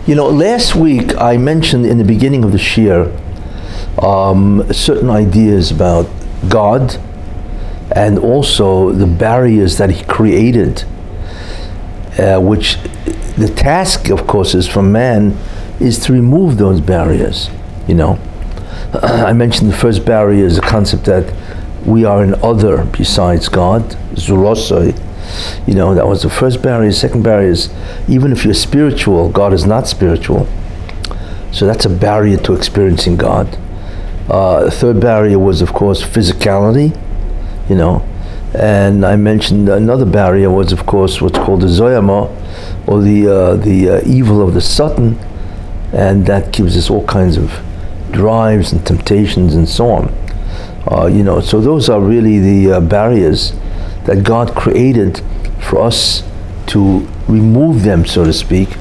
Last week I mentioned in the beginning of the shiur certain ideas about God and also the barriers that He created, which the task, of course, is for man is to remove those barriers. I mentioned the first barrier is the concept that we are an other besides God, Zurosoi. That was the first barrier. Second barrier is, even if you're spiritual, God is not spiritual. So that's a barrier to experiencing God. The third barrier was, of course, physicality, and I mentioned another barrier was, of course, what's called the Zoyama, or the evil of the Satan, and that gives us all kinds of drives and temptations and so on. So those are really the barriers that God created for us to remove them, so to speak,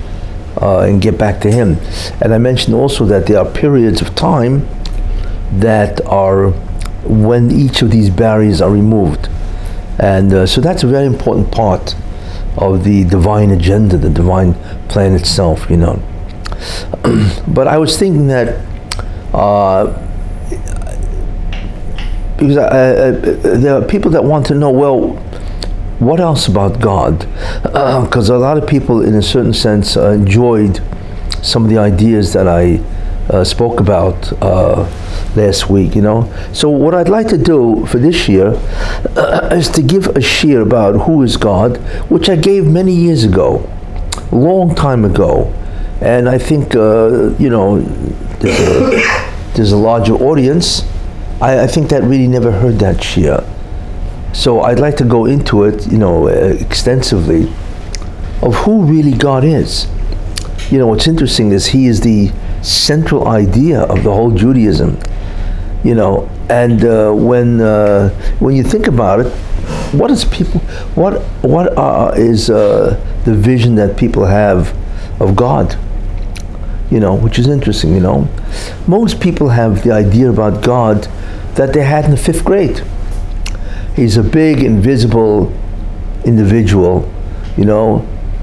and get back to Him. And I mentioned also that there are periods of time that are when each of these barriers are removed. And so that's a very important part of the divine agenda, the divine plan itself, But I was thinking that because there are people that want to know, well, what else about God? Because a lot of people, in a certain sense, enjoyed some of the ideas that I spoke about last week, So what I'd like to do for this year is to give a shiur about who is God, which I gave many years ago, a long time ago. And I think, there's a larger audience. I think that really never heard that shiur. So I'd like to go into it, extensively, of who really God is. What's interesting is He is the central idea of the whole Judaism. And when you think about it, what is the vision that people have of God? Which is interesting. Most people have the idea about God that they had in the 5th grade. He's a big, invisible individual,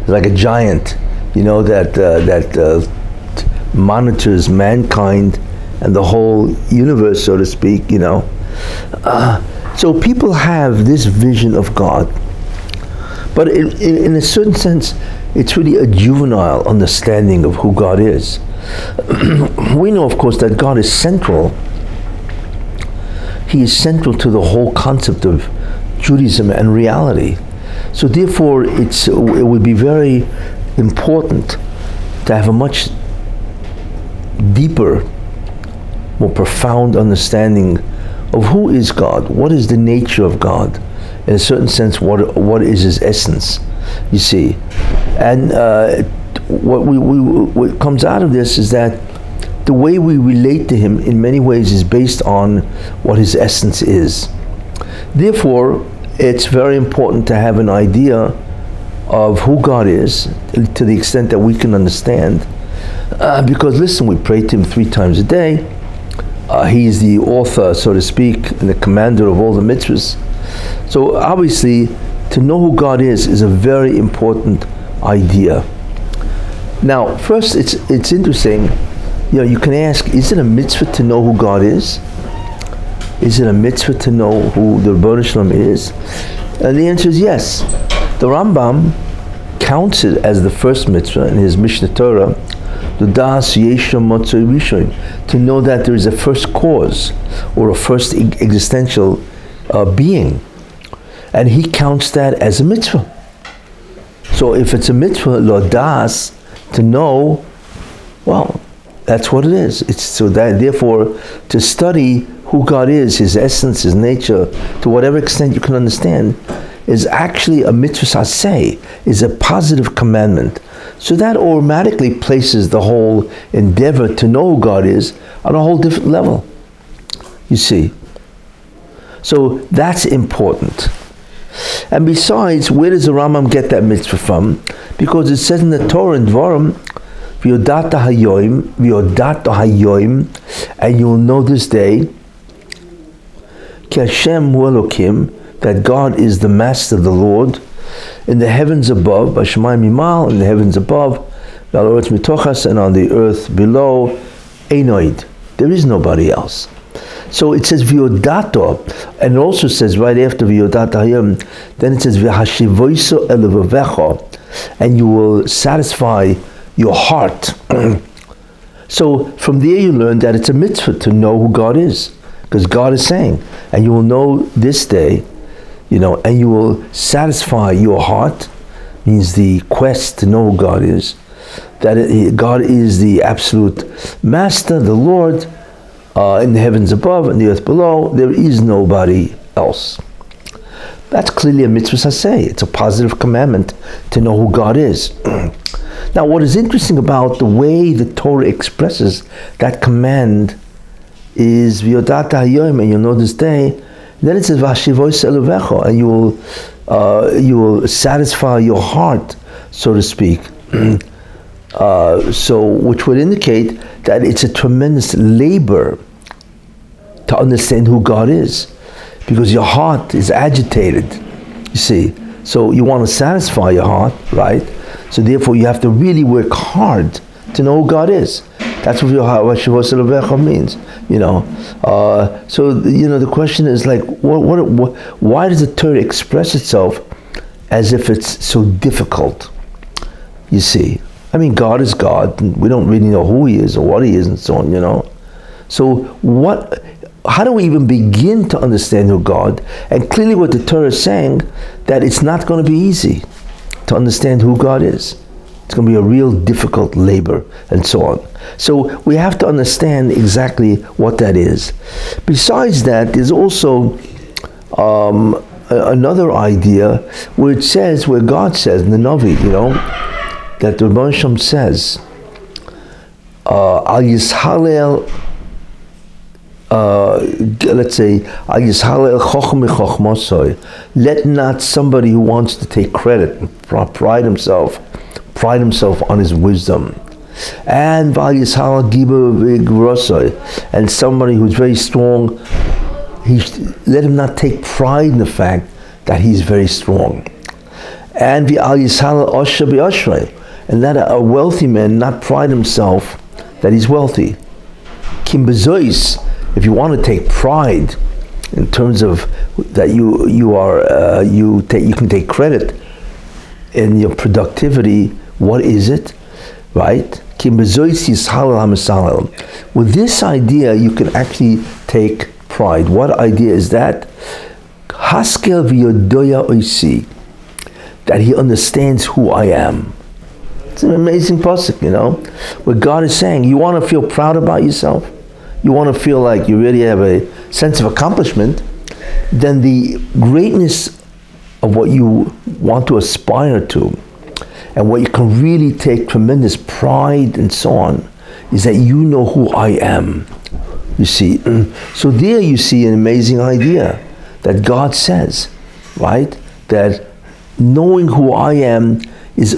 like a giant, that monitors mankind and the whole universe, so to speak, So people have this vision of God. But in a certain sense, it's really a juvenile understanding of who God is. We know, of course, that God is central. He is central to the whole concept of Judaism and reality. So therefore, it would be very important to have a much deeper, more profound understanding of who is God, what is the nature of God, in a certain sense, what is His essence, you see. And what comes out of this is that the way we relate to Him in many ways is based on what His essence is. Therefore, it's very important to have an idea of who God is to the extent that we can understand. Because listen, we pray to Him 3 times a day. He is the author, so to speak, and the commander of all the mitzvahs. So obviously, to know who God is a very important idea. Now, first, it's interesting. You can ask, is it a mitzvah to know who God is? Is it a mitzvah to know who the Rebbeinu Shalom is? And the answer is yes. The Rambam counts it as the first mitzvah in his Mishnah Torah, to know that there is a first cause or a first existential being, and he counts that as a mitzvah. So if it's a mitzvah, lo das, to know, well, that's what it is. It's so that therefore to study who God is, His essence, His nature, to whatever extent you can understand, is actually a mitzvah saseh, is a positive commandment. So that automatically places the whole endeavor to know who God is on a whole different level, you see. So that's important. And besides, where does the Rambam get that mitzvah from? Because it says in the Torah in Dvarim, V'yodata hayoim, and you'll know this day, Ki Hashem hu Elokim, that God is the Master, the Lord, in the heavens above, B'shamayim Yimal, in the heavens above, and on the earth below, Einoid. There is nobody else. So it says V'yodato, and it also says right after V'yodato Hayom, then it says V'hashivoiso elevavecho, and you will satisfy your heart. So from there you learn that it's a mitzvah to know who God is, because God is saying, and you will know this day, and you will satisfy your heart, means the quest to know who God is, that God is the absolute master, the Lord, in the heavens above and the earth below. There is nobody else. That's clearly a mitzvah saseh. It's a positive commandment to know who God is. Now, what is interesting about the way the Torah expresses that command is V'yodat hayom, and you'll know this day. Then it says V'hashivois elevecho, and you will satisfy your heart, so to speak. So, which would indicate that it's a tremendous labor to understand who God is, because your heart is agitated, you see. So you want to satisfy your heart, right? So therefore you have to really work hard to know who God is. That's what Shiur means, So the question is like, why does the Torah express itself as if it's so difficult? You see, I mean, God is God, and we don't really know who He is or what He is, and so on. So how do we even begin to understand who God? And clearly, what the Torah is saying, that it's not going to be easy to understand who God is. It's going to be a real difficult labor, and so on. So we have to understand exactly what that is. Besides that, there's also another idea where God says in the Navi, that the Rabbi Hashem says, Al Yishalel, let's say, Al Yishalel Chochem Chachmosoi. Let not somebody who wants to take credit and pride himself on his wisdom. And Val Yishal Giba Vigrosoi, and somebody who's very strong, let him not take pride in the fact that he's very strong. And Val Yishal Osha B'Oshrei, and let a wealthy man not pride himself that he's wealthy. Kim Bezois, if you want to take pride in terms of that you can take credit in your productivity, what is it? Right? Kim Bezois Yishalel HaMesalel. With this idea, you can actually take pride. What idea is that? Haskel v'yodoya oisi, that he understands who I am. It's an amazing pasuk, where God is saying, you want to feel proud about yourself, you want to feel like you really have a sense of accomplishment, then the greatness of what you want to aspire to, and what you can really take tremendous pride and so on, is that you know who I am. You see, so there you see an amazing idea that God says, right? That knowing who I am is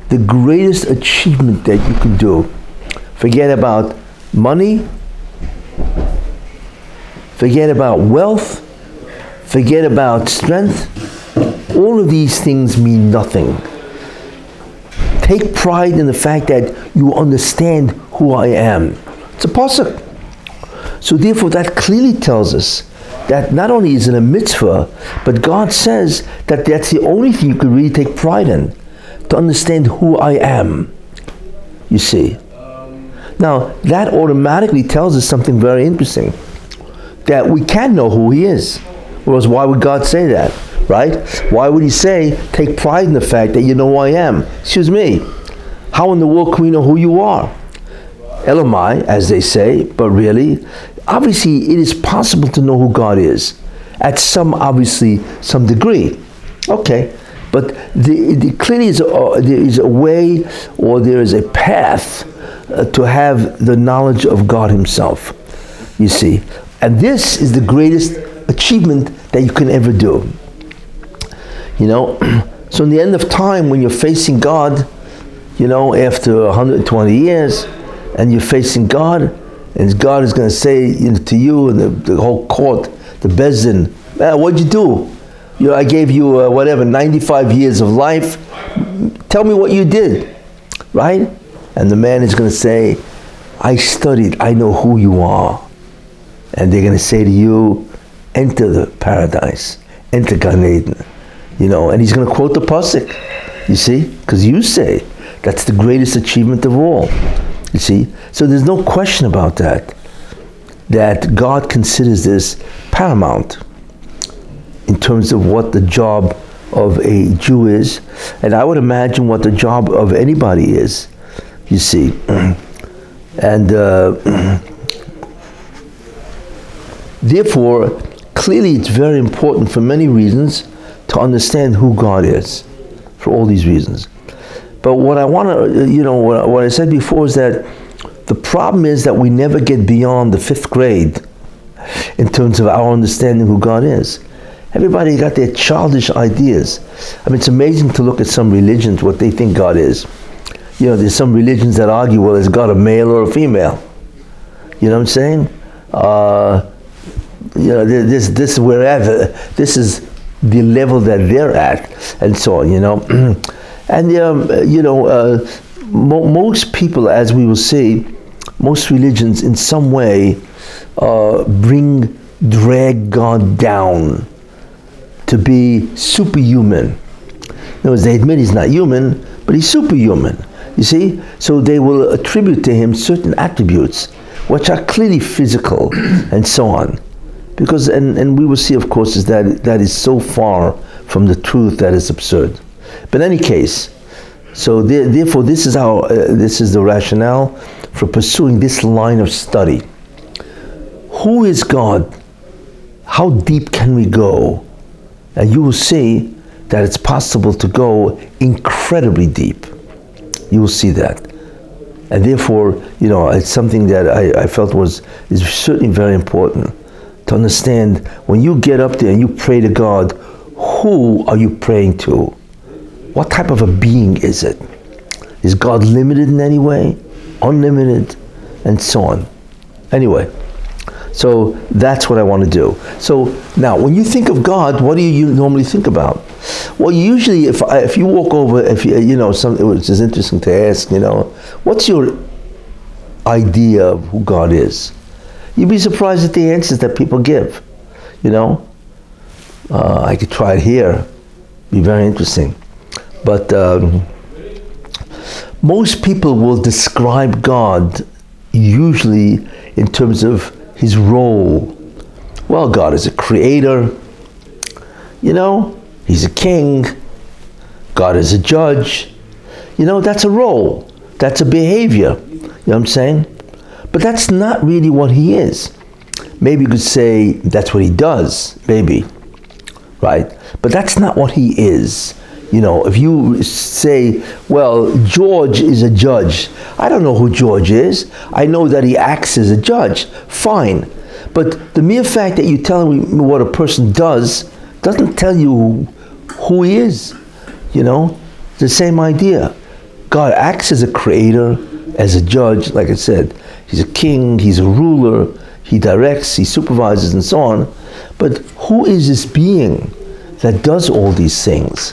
the greatest achievement that you can do. Forget about money, forget about wealth, forget about strength. All of these things mean nothing. Take pride in the fact that you understand who I am. It's a pasuk. So therefore that clearly tells us that not only is it a mitzvah, but God says that that's the only thing you can really take pride in, to understand who I am. You see. Now, that automatically tells us something very interesting, that we can know who He is. Whereas why would God say that, right? Why would He say, take pride in the fact that you know who I am? Excuse me, how in the world can we know who you are? Elamai, as they say, but really, obviously it is possible to know who God is, at some degree. Okay, but clearly there is a way, or there is a path to have the knowledge of God Himself, you see. And this is the greatest achievement that you can ever do. So in the end of time, when you're facing God, after 120 years, and you're facing God, and God is going to say to you and the whole court, the Bezdin, what'd you do? I gave you 95 years of life. Tell me what you did. right? And the man is going to say, I studied, I know who you are. And they're going to say to you, enter the paradise, enter Gan Eden, and he's going to quote the pasuk, you see, because you say that's the greatest achievement of all, you see. So there's no question about that God considers this paramount in terms of what the job of a Jew is, and I would imagine what the job of anybody is, you see. And therefore, clearly it's very important for many reasons to understand who God is, for all these reasons. But what I want to, what I said before is that the problem is that we never get beyond the 5th grade in terms of our understanding who God is. Everybody got their childish ideas. I mean, it's amazing to look at some religions, what they think God is. There's some religions that argue, well, is God a male or a female? You know what I'm saying? This wherever, this is the level that they're at, and so on, And, most people, as we will see, most religions in some way drag God down to be superhuman. In other words, they admit he's not human, but he's superhuman. You see? So they will attribute to him certain attributes which are clearly physical and so on. Because, and we will see, of course, is that is so far from the truth that is absurd. But in any case, so therefore this is the rationale for pursuing this line of study. Who is God? How deep can we go? And you will see that it's possible to go incredibly deep. You will see that. And therefore, it's something that I felt is certainly very important to understand. When you get up there and you pray to God, who are you praying to? What type of a being is it? Is God limited in any way? Unlimited? And so on. Anyway, so that's what I want to do. So now, when you think of God, what do you normally think about? Well, usually, if you walk over, something which is interesting to ask, what's your idea of who God is? You'd be surprised at the answers that people give. I could try it here. Be very interesting. But most people will describe God usually in terms of his role. Well, God is a creator. He's a king. God is a judge. That's a role. That's a behavior. You know what I'm saying? But that's not really what he is. Maybe you could say that's what he does, maybe. Right? But that's not what he is. If you say, well, George is a judge. I don't know who George is. I know that he acts as a judge. Fine. But the mere fact that you tell me what a person does doesn't tell you who he is. The same idea. God acts as a creator, as a judge, like I said. He's a king, he's a ruler, he directs, he supervises, and so on. But who is this being that does all these things?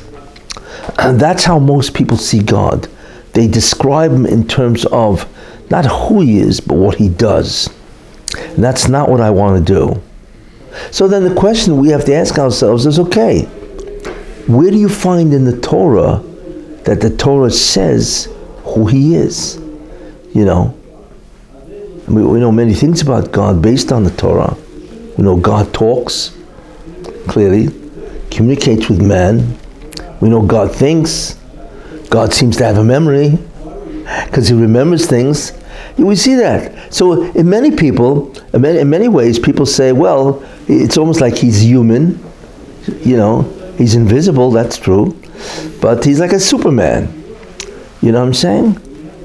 And that's how most people see God. They describe him in terms of not who he is, but what he does. And that's not what I want to do. So then the question we have to ask ourselves is, okay, where do you find in the Torah that the Torah says who he is? We know many things about God based on the Torah. We know God talks, clearly, communicates with man. We know God thinks. God seems to have a memory because he remembers things. We see that. So in many ways, people say, well, it's almost like he's human. He's invisible, that's true. But he's like a Superman. You know what I'm saying?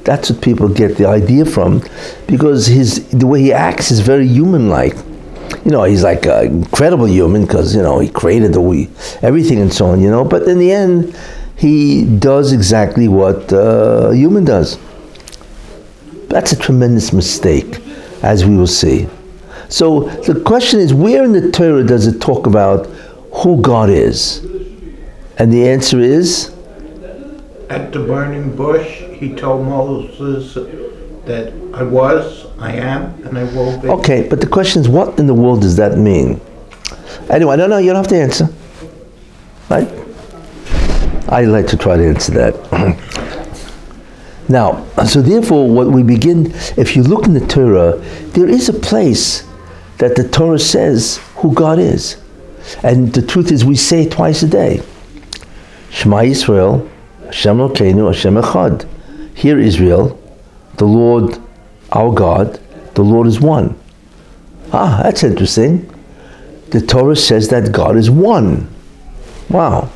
That's what people get the idea from, because the way he acts is very human-like. He's like an incredible human because, he created everything and so on, But in the end, he does exactly what a human does. That's a tremendous mistake, as we will see. So the question is, where in the Torah does it talk about who God is? And the answer is at the burning bush, he told Moses that I am, and I will be. Okay, but the question is, what in the world does that mean? Anyway, no, you don't have to answer. Right? I like to try to answer that. Now, so therefore, what we begin, if you look in the Torah, there is a place that the Torah says who God is. And the truth is, we say it twice a day. Shema Yisrael, Hashem Elokeinu, Hashem Echad. Hear Israel, the Lord, our God, the Lord is one. Ah, that's interesting. The Torah says that God is one. Wow,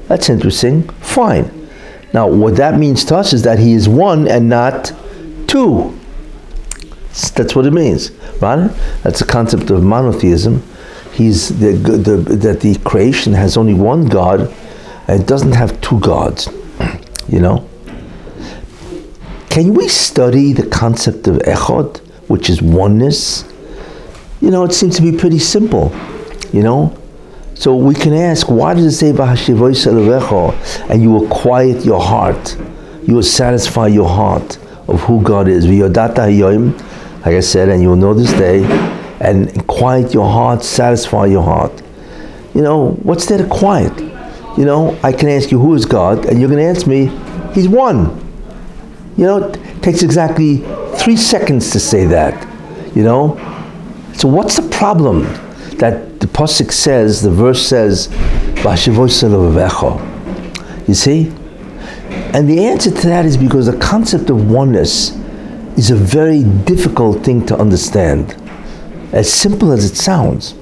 that's interesting. Fine. Now, what that means to us is that He is one and not two. That's what it means, right? That's the concept of monotheism. That the creation has only one God, and it doesn't have two gods. You know? Can we study the concept of echad, which is oneness? You know, it seems to be pretty simple. You know? So we can ask, why does it say v'hashivois elevecha, and you will quiet your heart, you will satisfy your heart of who God is. V'yodata hayoim, like I said, and you will know this day, and quiet your heart, satisfy your heart. You know, what's there to quiet? You know, I can ask you, who is God? And you're going to answer me, He's one. You know, it takes exactly 3 seconds to say that. You know? So what's the problem that the pasuk says, the verse says, you see? And the answer to that is because the concept of oneness is a very difficult thing to understand. As simple as it sounds,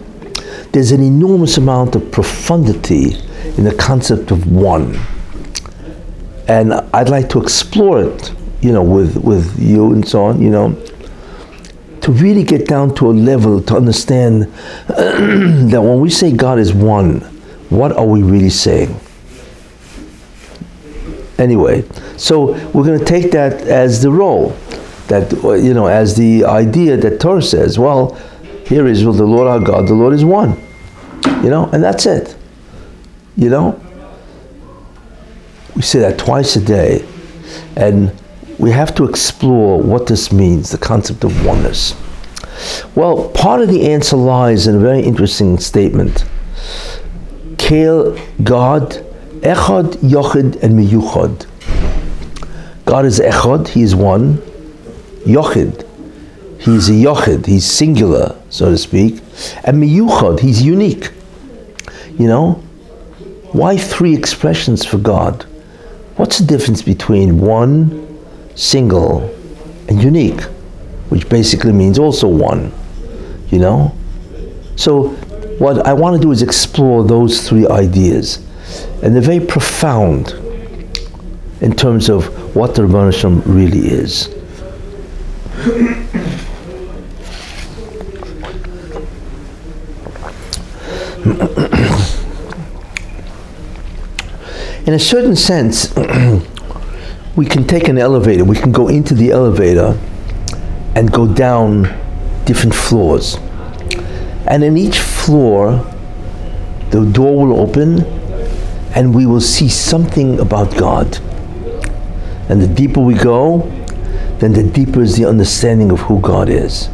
there's an enormous amount of profundity in the concept of one. And I'd like to explore it, you know, with you and so on, you know, to really get down to a level to understand that when we say God is one, what are we really saying? Anyway, so we're going to take that as the role, that, you know, as the idea that Torah says, well, here is, well, the Lord our God, the Lord is one, you know, and that's it, you know. We say that twice a day, and we have to explore what this means, the concept of oneness. Well, part of the answer lies in a very interesting statement. Kel God, Echad, Yochid, and Miyuchad. God is Echad, He is one. Yochid, He's a Yochid, He's singular, so to speak. And Miyuchad, He's unique. You know, why 3 expressions for God? What's the difference between one, single, and unique, which basically means also one, you know? So what I want to do is explore those 3 ideas, and they're very profound in terms of what the Rabbi Hashem really is. In a certain sense, we can take an elevator, we can go into the elevator and go down different floors. And in each floor, the door will open and we will see something about God. And the deeper we go, then the deeper is the understanding of who God is.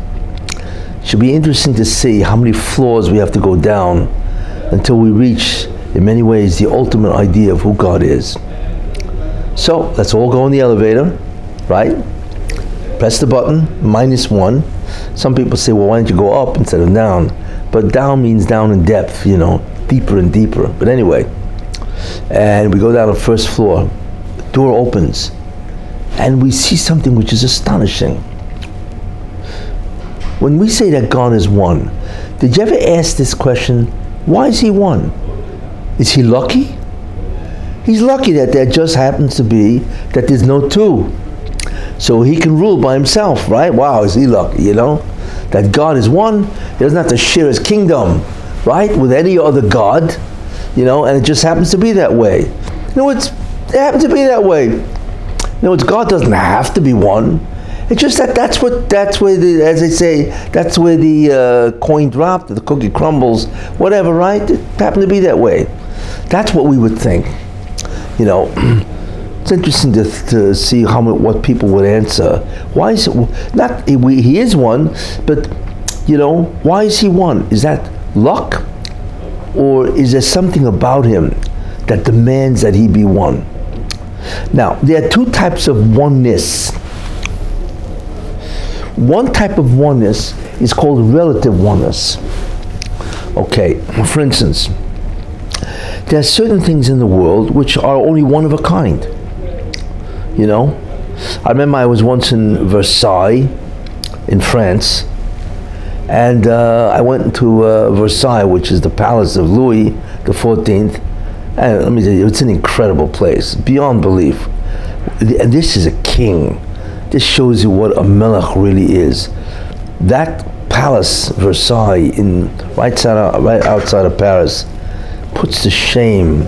It should be interesting to see how many floors we have to go down until we reach, in many ways, the ultimate idea of who God is. So let's all go in the elevator, right? Press the button, -1. Some people say, well, why don't you go up instead of down? But down means down in depth, you know, deeper and deeper. But anyway, and we go down to the first floor. The door opens, and we see something which is astonishing. When we say that God is one, did you ever ask this question, why is He one? Is He lucky? He's lucky that there just happens to be that there's no 2. So He can rule by Himself, right? Wow, is He lucky, you know? That God is one, He doesn't have to share His kingdom, right? With any other God, you know, and it just happens to be that way. You know, it happens to be that way. You know, God doesn't have to be one. It's just that's where the, as they say, that's where the coin dropped, the cookie crumbles, whatever, right? It happened to be that way. That's what we would think, you know. It's interesting to see what people would answer. Why is it not? He is one, but why is he one? Is that luck, or is there something about him that demands that he be one? Now, there are two types of oneness. One type of oneness is called relative oneness. Okay, for instance, there are certain things in the world which are only one of a kind. I remember I was once in Versailles, in France, and I went to Versailles, which is the palace of Louis XIV, and let me tell you, it's an incredible place, beyond belief. And this is a king. This shows you what a melech really is. That palace, Versailles, right outside of Paris, puts to shame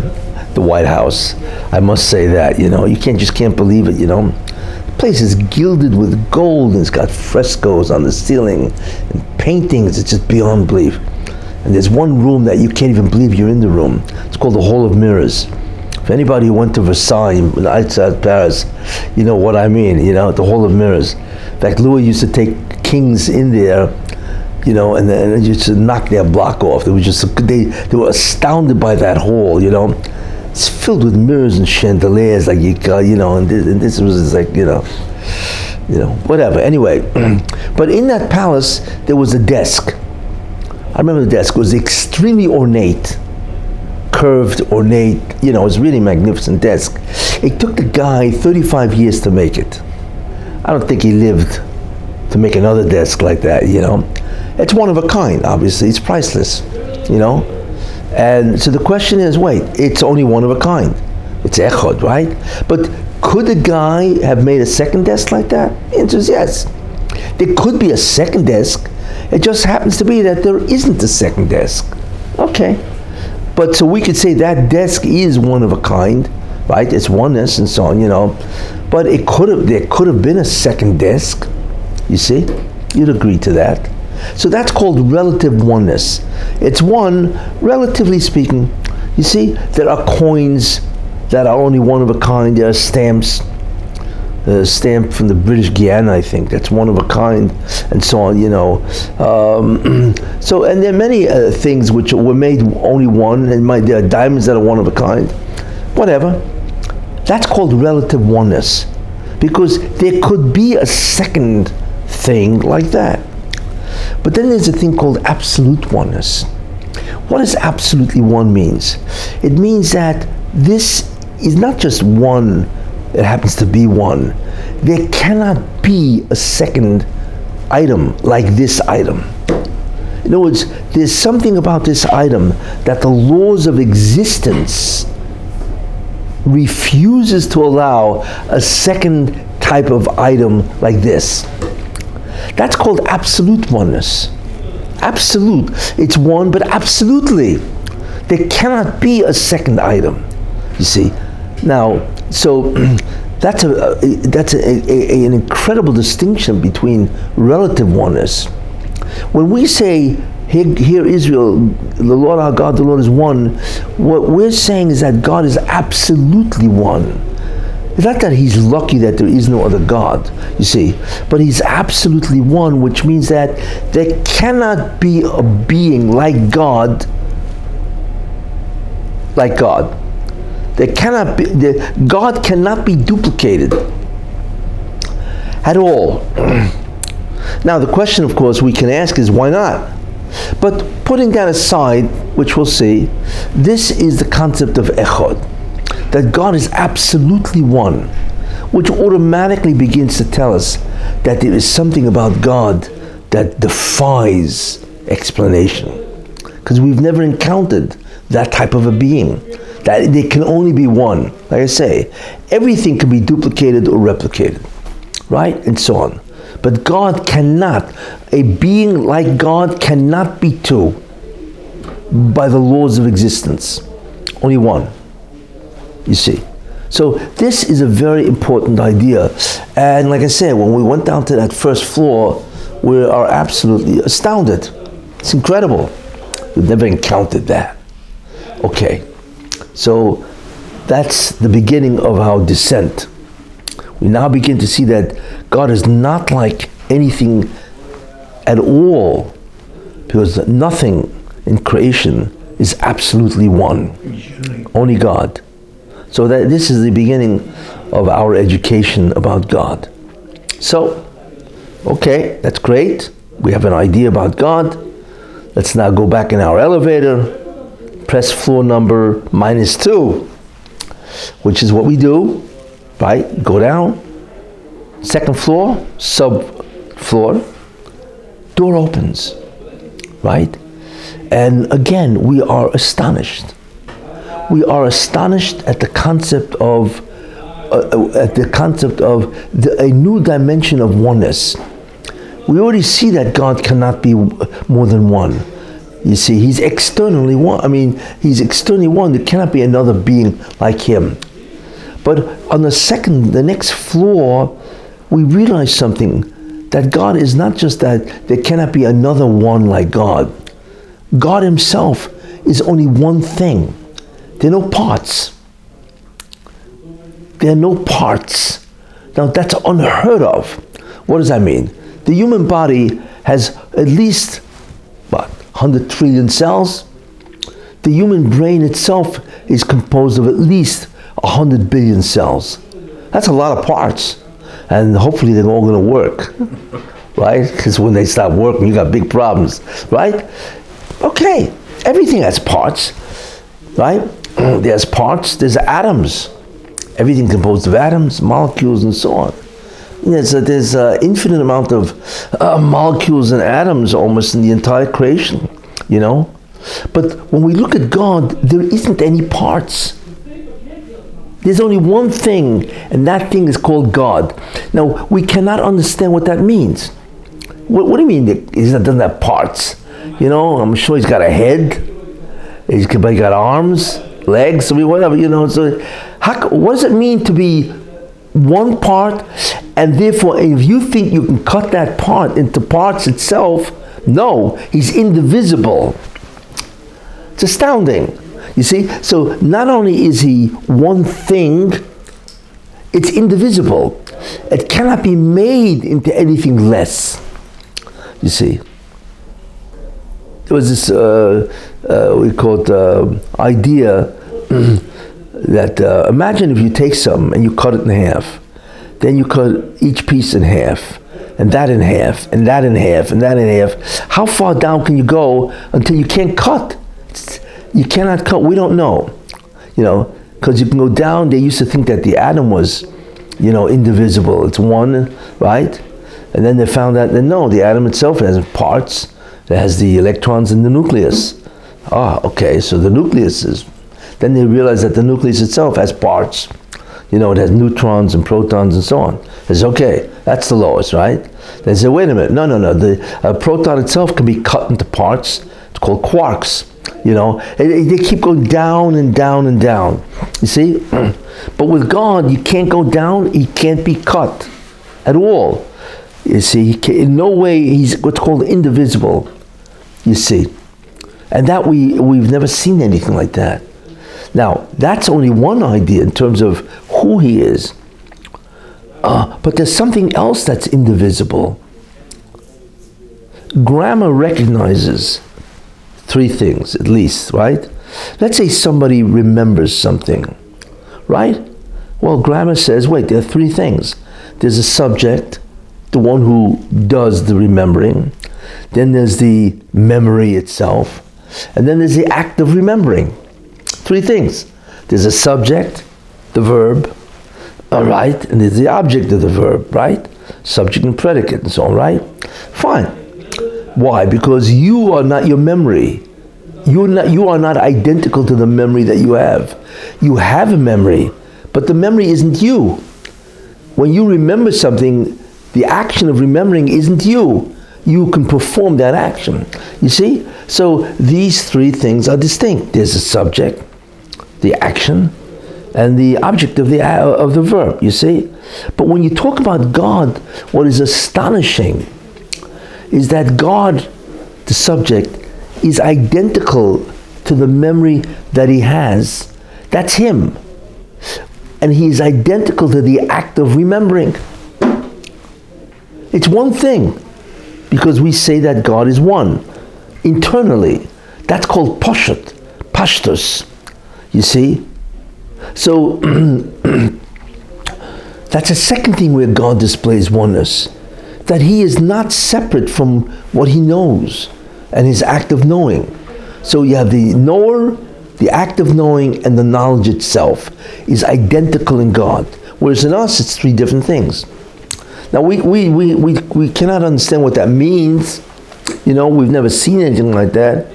the White House. I must say that, you can't believe it, The place is gilded with gold, and it's got frescoes on the ceiling and paintings. It's just beyond belief. And there's one room that you can't even believe you're in the room. It's called the Hall of Mirrors. If anybody who went to Versailles outside Paris, you know what I mean, the Hall of Mirrors. In fact, Louis used to take kings in there, and then used to knock their block off. They were astounded by that hall, It's filled with mirrors and chandeliers, and this was like, whatever. Anyway, but in that palace, there was a desk. I remember the desk. It was extremely ornate, curved, ornate. It was a really magnificent desk. It took the guy 35 years to make it. I don't think he lived to make another desk like that, It's one of a kind, obviously. It's priceless, And so the question is, wait, it's only one of a kind. It's echod, right? But could a guy have made a second desk like that? The answer is yes. There could be a second desk. It just happens to be that there isn't a second desk. Okay. But so we could say that desk is one of a kind, right? It's oneness and so on, But there could have been a second desk. You see? You'd agree to that. So that's called relative oneness. It's one, relatively speaking. You see, there are coins that are only one of a kind. There are stamps. A stamp from the British Guiana, I think, that's one of a kind, and so on, So, and there are many things which were made only one, and there are diamonds that are one of a kind. Whatever. That's called relative oneness, because there could be a second thing like that. But then there's a thing called absolute oneness. What does absolutely one means? It means that this is not just one, it happens to be one. There cannot be a second item like this item. In other words, there's something about this item that the laws of existence refuses to allow a second type of item like this. That's called absolute oneness. Absolute. It's one, but absolutely. There cannot be a second item. You see? Now, so that's an incredible distinction between relative oneness. When we say, hear Israel, the Lord our God, the Lord is one, what we're saying is that God is absolutely one. It's not that he's lucky that there is no other God, you see, but he's absolutely one, which means that there cannot be a being like God. There cannot be, God cannot be duplicated at all. Now the question, of course, we can ask is why not? But putting that aside, which we'll see, this is the concept of echod, that God is absolutely one, which automatically begins to tell us that there is something about God that defies explanation, because we've never encountered that type of a being. That there can only be one. Like I say, everything can be duplicated or replicated, right? And so on. But God cannot, a being like God cannot be two by the laws of existence. Only one, you see. So this is a very important idea. And like I said, when we went down to that first floor, we are absolutely astounded. It's incredible. We've never encountered that. Okay. So That's the beginning of our descent. We now begin to see that God is not like anything at all, because nothing in creation is absolutely one. Only God. So that this is the beginning of our education about God. So, okay, that's great. We have an idea about God. Let's now go back in our elevator, press floor number -2, which is what we do, right? Go down, second floor, subfloor, door opens, right? And again, we are astonished. We are astonished at the concept of a new dimension of oneness. We already see that God cannot be more than one. You see, he's externally one. I mean, he's externally one. There cannot be another being like him. But on the next floor, we realize something, that God is not just that there cannot be another one like God. God himself is only one thing. There are no parts. There are no parts. Now that's unheard of. What does that mean? The human body has at least, 100 trillion cells. The human brain itself is composed of at least 100 billion cells. That's a lot of parts. And hopefully they're all going to work, right? Because when they stop working, you got big problems, right? Okay, everything has parts, right? There's parts, there's atoms. Everything composed of atoms, molecules, and so on. There's an infinite amount of molecules and atoms almost in the entire creation, you know? But when we look at God, there isn't any parts. There's only one thing, and that thing is called God. Now, we cannot understand what that means. What do you mean that he doesn't have parts? You know, I'm sure he's got a head, he's got arms, legs, I mean, whatever, you know. So, what does it mean to be one part, and therefore, if you think you can cut that part into parts itself, no, he's indivisible. It's astounding. You see, so not only is he one thing, it's indivisible. It cannot be made into anything less. You see, there was this we call it idea that imagine if you take something and you cut it in half, then you cut each piece in half, and that in half, and that in half, and that in half. How far down can you go until you can't cut? You cannot cut. We don't know, you know, because you can go down. They used to think that the atom was, you know, indivisible. It's one, right? And then they found out that no, the atom itself has parts. It has the electrons in the nucleus. Okay, so the nucleus is. Then they realized that the nucleus itself has parts. You know, it has neutrons and protons and so on. It's okay. That's the lowest, right? They say, wait a minute. No. The proton itself can be cut into parts. It's called quarks. You know, they keep going down and down and down. You see? But with God, you can't go down. He can't be cut at all. You see, in no way he's what's called indivisible. You see, and that we've never seen anything like that. Now, that's only one idea in terms of who he is. But there's something else that's indivisible. Grammar recognizes three things, at least, right? Let's say somebody remembers something, right? Well, grammar says, wait, there are three things. There's a subject, the one who does the remembering. Then there's the memory itself. And then there's the act of remembering. Three things. There's a subject, the verb, right? And there's the object of the verb, right? Subject and predicate and so on, right? Fine. Why? Because you are not your memory. You are not identical to the memory that you have. You have a memory, but the memory isn't you. When you remember something, the action of remembering isn't you. You can perform that action. You see? So these three things are distinct. There's a subject, the action, and the object of the verb, you see? But when you talk about God, what is astonishing is that God, the subject, is identical to the memory that he has. That's him. And he is identical to the act of remembering. It's one thing, because we say that God is one, internally. That's called pashtus, you see? So, that's a second thing where God displays oneness, that he is not separate from what he knows and his act of knowing. So you have the knower, the act of knowing, and the knowledge itself is identical in God. Whereas in us, it's three different things. Now, we cannot understand what that means. You know, we've never seen anything like that,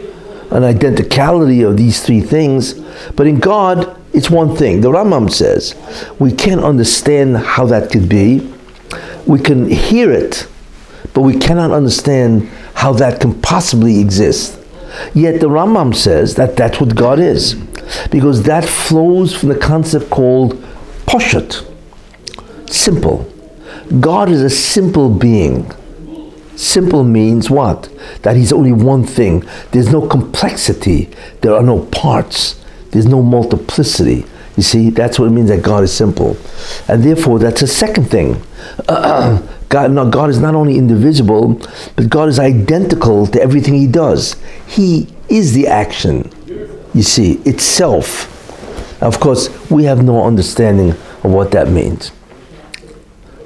an identicality of these three things. But in God, it's one thing. The Rambam says, we can't understand how that could be. We can hear it, but we cannot understand how that can possibly exist. Yet the Rambam says that that's what God is, because that flows from the concept called poshet, simple. God is a simple being. Simple means what? That he's only one thing. There's no complexity. There are no parts. There's no multiplicity. You see, that's what it means that God is simple. And therefore, that's a second thing. God is not only indivisible, but God is identical to everything he does. He is the action, you see, itself. Of course, we have no understanding of what that means,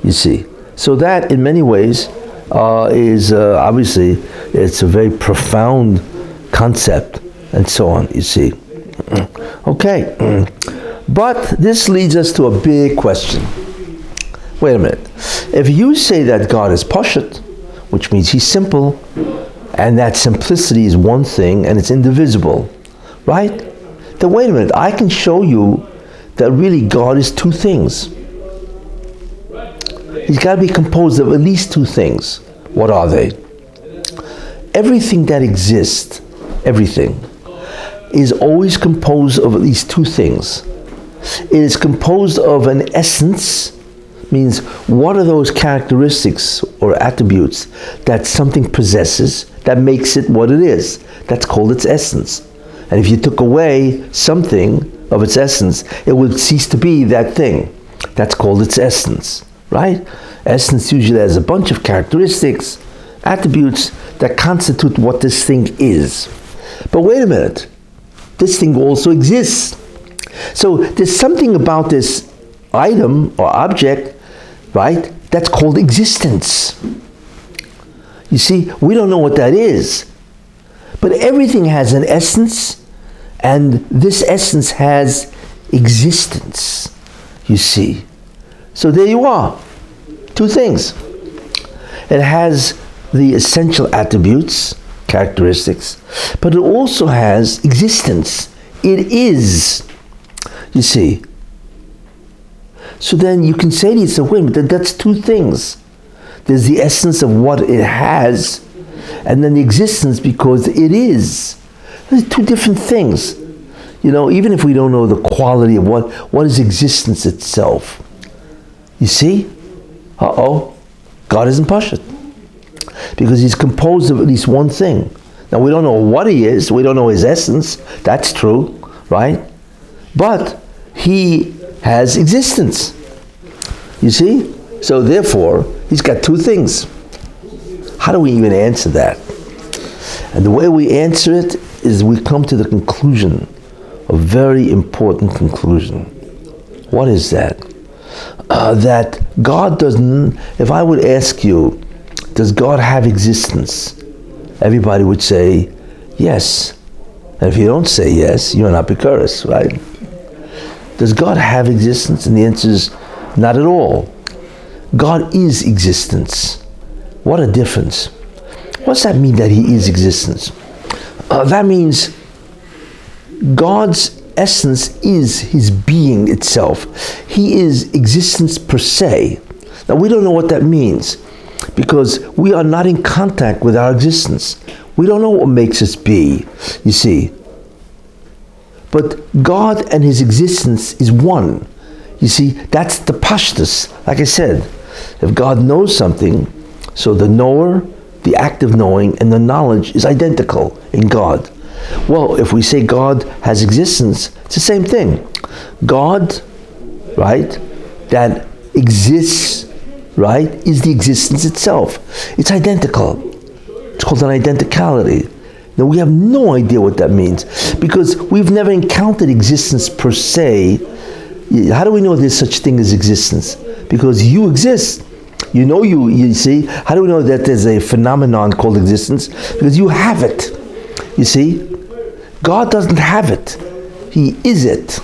you see. So that, in many ways, is obviously, it's a very profound concept, and so on, you see. Okay, but this leads us to a big question. Wait a minute. If you say that God is poshet, which means he's simple, and that simplicity is one thing and it's indivisible, right? Then wait a minute. I can show you that really God is two things. He's got to be composed of at least two things. What are they? Everything that exists, everything, is always composed of at least two things. It is composed of an essence, means what are those characteristics or attributes that something possesses that makes it what it is. That's called its essence. And if you took away something of its essence, it would cease to be that thing. That's called its essence, right? Essence usually has a bunch of characteristics, attributes that constitute what this thing is. But wait a minute, this thing also exists. So there's something about this item or object, right, that's called existence. You see, we don't know what that is. But everything has an essence, and this essence has existence, you see. So there you are, two things. It has the essential attributes, characteristics, but it also has existence. It is, you see. So then you can say to yourself, wait a minute, that's two things. There's the essence of what it has, and then the existence because it is. There's two different things. You know, even if we don't know the quality of what is existence itself. You see? God isn't poshet. Because he's composed of at least one thing. Now we don't know what he is, we don't know his essence, that's true, right? But he has existence. You see? So therefore, he's got two things. How do we even answer that? And the way we answer it is we come to the conclusion, a very important conclusion. What is that? That God doesn't, if I would ask you, does God have existence? Everybody would say, yes. And if you don't say yes, you're not Bikuris, right? Does God have existence? And the answer is, not at all. God is existence. What a difference. What's that mean that he is existence? That means God's essence is his being itself. He is existence per se. Now we don't know what that means because we are not in contact with our existence. We don't know what makes us be, you see. But God and his existence is one. You see, that's the pashtus. Like I said, if God knows something, so the knower, the act of knowing, and the knowledge is identical in God. Well, if we say God has existence, it's the same thing. God right, that exists, right, is the existence itself. It's identical. It's called an identicality. Now we have no idea what that means because we've never encountered existence per se. How do we know there's such thing as existence? Because you exist. You know you see. How do we know that there's a phenomenon called existence? Because you have it. You see? God doesn't have it. He is it.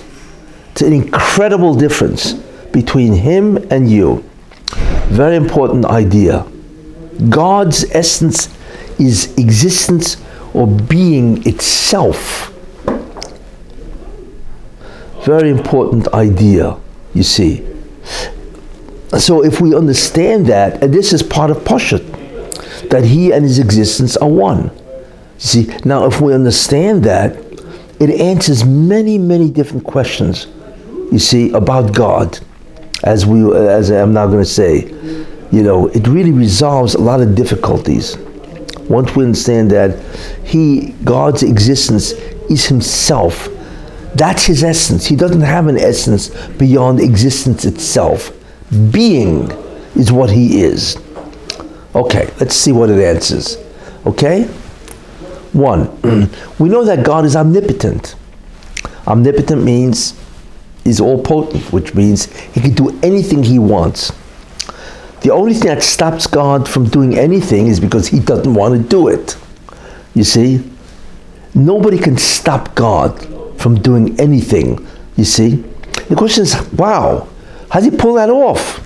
It's an incredible difference between him and you. Very important idea. God's essence is existence or being itself. Very important idea, you see. So if we understand that, and this is part of Pashut, that he and his existence are one. You see, now if we understand that, it answers many, many different questions, you see, about God. As I'm now going to say, it really resolves a lot of difficulties. Once we understand that God's existence is himself. That's his essence. He doesn't have an essence beyond existence itself. Being is what he is. Okay, let's see what it answers. Okay? 1, we know that God is omnipotent. Omnipotent means he's all-potent, which means he can do anything he wants. The only thing that stops God from doing anything is because he doesn't want to do it. You see? Nobody can stop God from doing anything. You see? The question is, wow, how does he pull that off?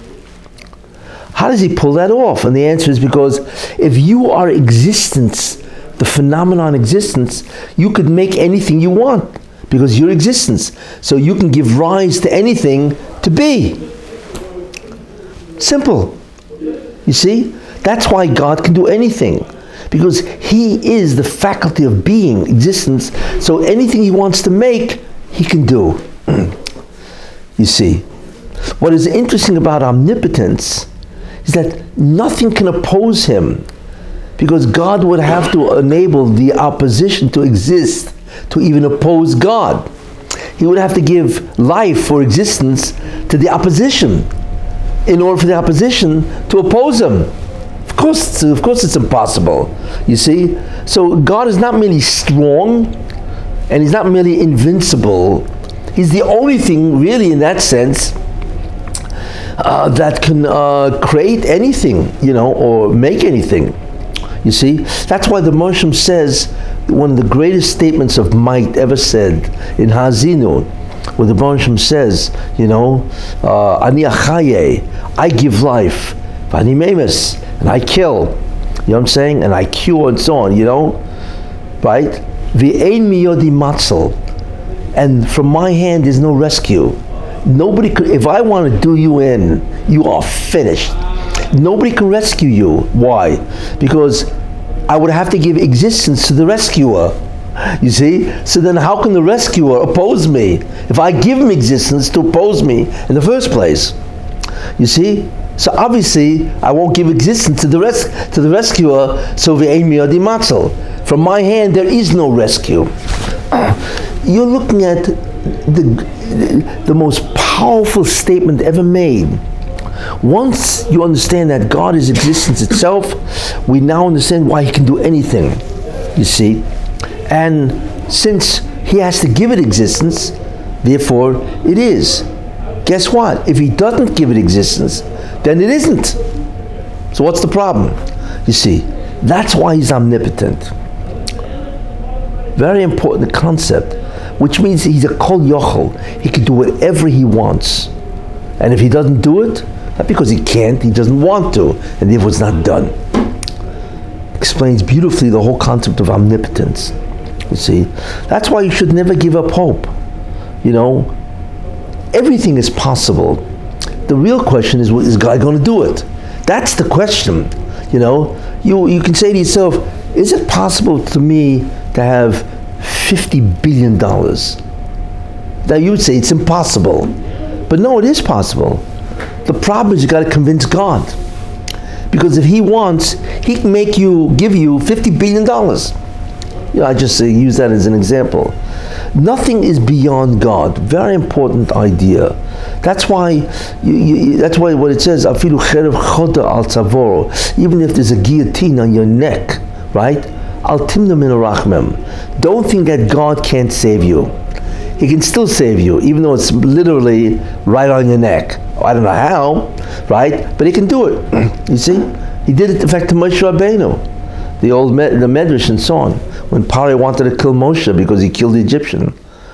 How does he pull that off? And the answer is because if you are existence, the phenomenon existence, you could make anything you want because you're existence. So you can give rise to anything to be. Simple. You see? That's why God can do anything. Because he is the faculty of being, existence. So anything he wants to make, he can do. You see? What is interesting about omnipotence is that nothing can oppose him. Because God would have to enable the opposition to exist to even oppose God. He would have to give life or existence to the opposition in order for the opposition to oppose him. Of course it's impossible, you see? So God is not merely strong, and he's not merely invincible. He's the only thing, really, in that sense, that can create anything, or make anything. You see? That's why the Moshe says, one of the greatest statements of might ever said in Hazinu, where the Moshe says, Ani achaye, I give life, Vani memes, and I kill. You know what I'm saying? And I cure and so on, right? V'ein miyodi matzel, and from my hand there's no rescue. Nobody could, if I want to do you in, you are finished. Nobody can rescue you. Why? Because I would have to give existence to the rescuer. You see? So then how can the rescuer oppose me if I give him existence to oppose me in the first place? You see? So obviously I won't give existence to the rescuer, so v'ein miyodi matzel. From my hand there is no rescue. You're looking at the most powerful statement ever made. Once you understand that God is existence itself, we now understand why he can do anything, you see. And since he has to give it existence, therefore it is. Guess what? If he doesn't give it existence, then it isn't. So what's the problem? You see, that's why he's omnipotent. Very important concept, which means he's a kol yochel. He can do whatever he wants. And if he doesn't do it, not because he can't, he doesn't want to, and therefore it's not done. Explains beautifully the whole concept of omnipotence. You see, that's why you should never give up hope. Everything is possible. The real question is God going to do it? That's the question. You can say to yourself, is it possible to me to have $50 billion? Now you would say it's impossible. But no, it is possible. The problem is you got to convince God. Because if he wants, he can give you $50 billion. I just use that as an example. Nothing is beyond God. Very important idea. That's why that's why what it says, afilu cherev choda al tzavoro, even if there's a guillotine on your neck, right? Al timna min arachmem. Don't think that God can't save you. He can still save you, even though it's literally right on your neck. I don't know how, right? But he can do it. You see? He did it, in fact, to Moshe Rabbeinu, the Medrash and so on, when Pari wanted to kill Moshe because he killed the Egyptian.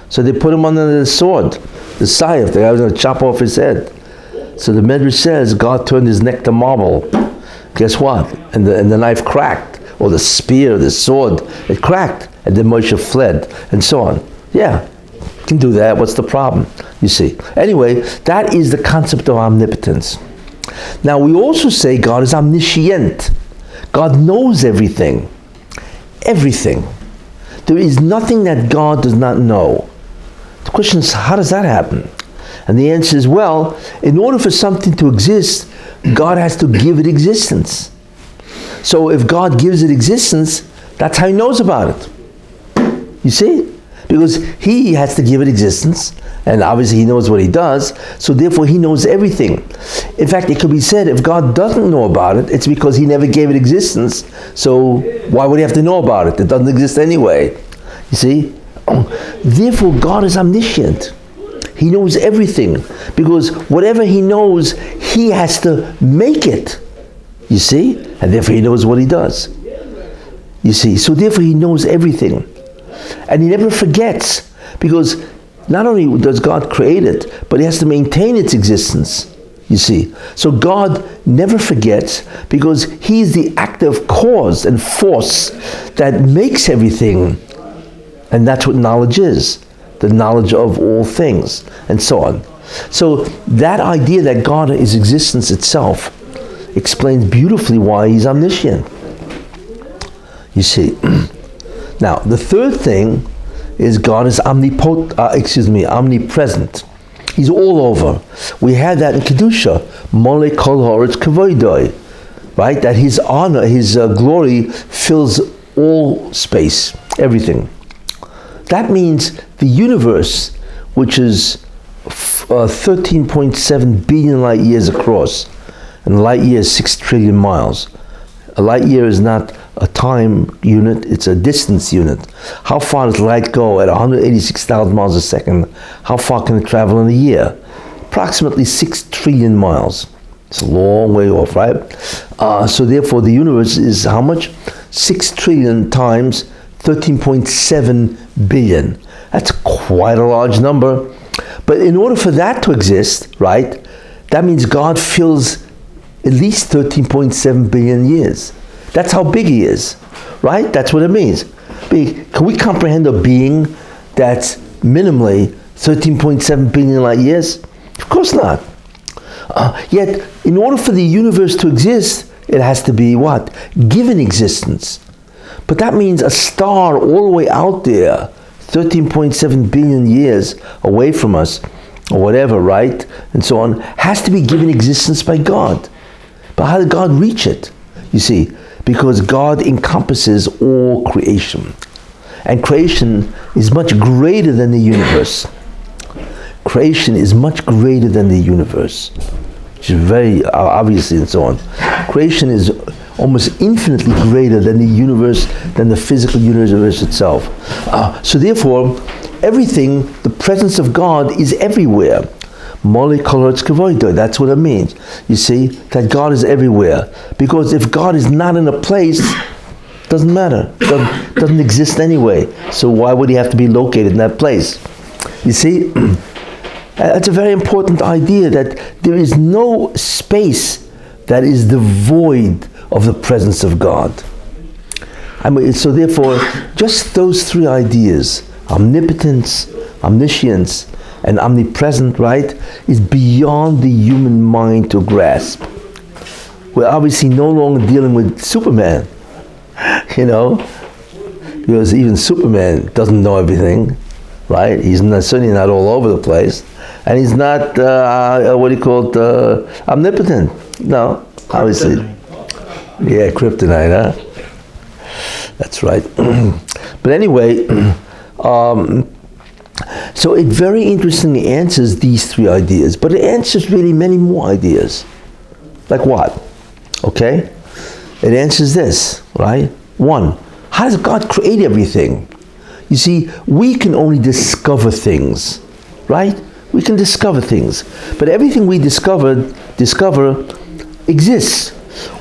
So they put him under the sword, the scythe. The guy was going to chop off his head. So the Medrash says God turned his neck to marble. Guess what? And the knife cracked, or the spear, the sword, it cracked, and then Moshe fled, and so on. Yeah. Can do that. What's the problem? You see. Anyway, that is the concept of omnipotence. Now we also say God is omniscient. God knows everything. Everything. There is nothing that God does not know. The question is, how does that happen? And the answer is, well, in order for something to exist, God has to give it existence. So if God gives it existence, that's how he knows about it. You see? Because he has to give it existence, and obviously he knows what he does, so therefore he knows everything. In fact, it could be said, if God doesn't know about it, it's because he never gave it existence, so why would he have to know about it? It doesn't exist anyway. You see? Therefore, God is omniscient. He knows everything, because whatever he knows, he has to make it. You see? And therefore he knows what he does. You see? So therefore he knows everything. And he never forgets, because not only does God create it, but he has to maintain its existence, you see. So God never forgets, because he is the active cause and force that makes everything. And that's what knowledge is, the knowledge of all things, and so on. So that idea that God is existence itself explains beautifully why he's omniscient. You see. Now, the third thing is God is omnipresent. He's all over. We had that in Kedusha, Mole Kol Haaretz Kavoidoi, right? That his honor, his glory fills all space, everything. That means the universe, which is 13.7 billion light years across, and a light year is 6 trillion miles. A light year is not a time unit, it's a distance unit. How far does light go at 186,000 miles a second? How far can it travel in a year? Approximately 6 trillion miles. It's a long way off, right? So therefore the universe is how much? 6 trillion times 13.7 billion. That's quite a large number. But in order for that to exist, right, that means God fills at least 13.7 billion years. That's how big he is, right? That's what it means. Can we comprehend a being that's minimally 13.7 billion light years? Of course not. Yet, in order for the universe to exist, it has to be what? Given existence. But that means a star all the way out there, 13.7 billion years away from us, or whatever, right? And so on, has to be given existence by God. But how did God reach it? You see, because God encompasses all creation. And creation is much greater than the universe. Creation is much greater than the universe, which is very obviously and so on. Creation is almost infinitely greater than the universe, than the physical universe itself. So therefore, everything, the presence of God is everywhere. That's what it means. You see, that God is everywhere. Because if God is not in a place, it doesn't matter. It doesn't exist anyway. So why would he have to be located in that place? You see, that's a very important idea, that there is no space that is devoid of the presence of God. So therefore, just those three ideas, omnipotence, omniscience, and omnipresent, right, is beyond the human mind to grasp. We're obviously no longer dealing with Superman, you know, because even Superman doesn't know everything, right? He's certainly not all over the place, and he's not, omnipotent. No, obviously. Yeah, kryptonite, huh? That's right. But anyway, So it very interestingly answers these three ideas, but it answers really many more ideas. Like what? Okay? It answers this, right? One, how does God create everything? You see, we can only discover things, right? We can discover things, but everything we discover exists.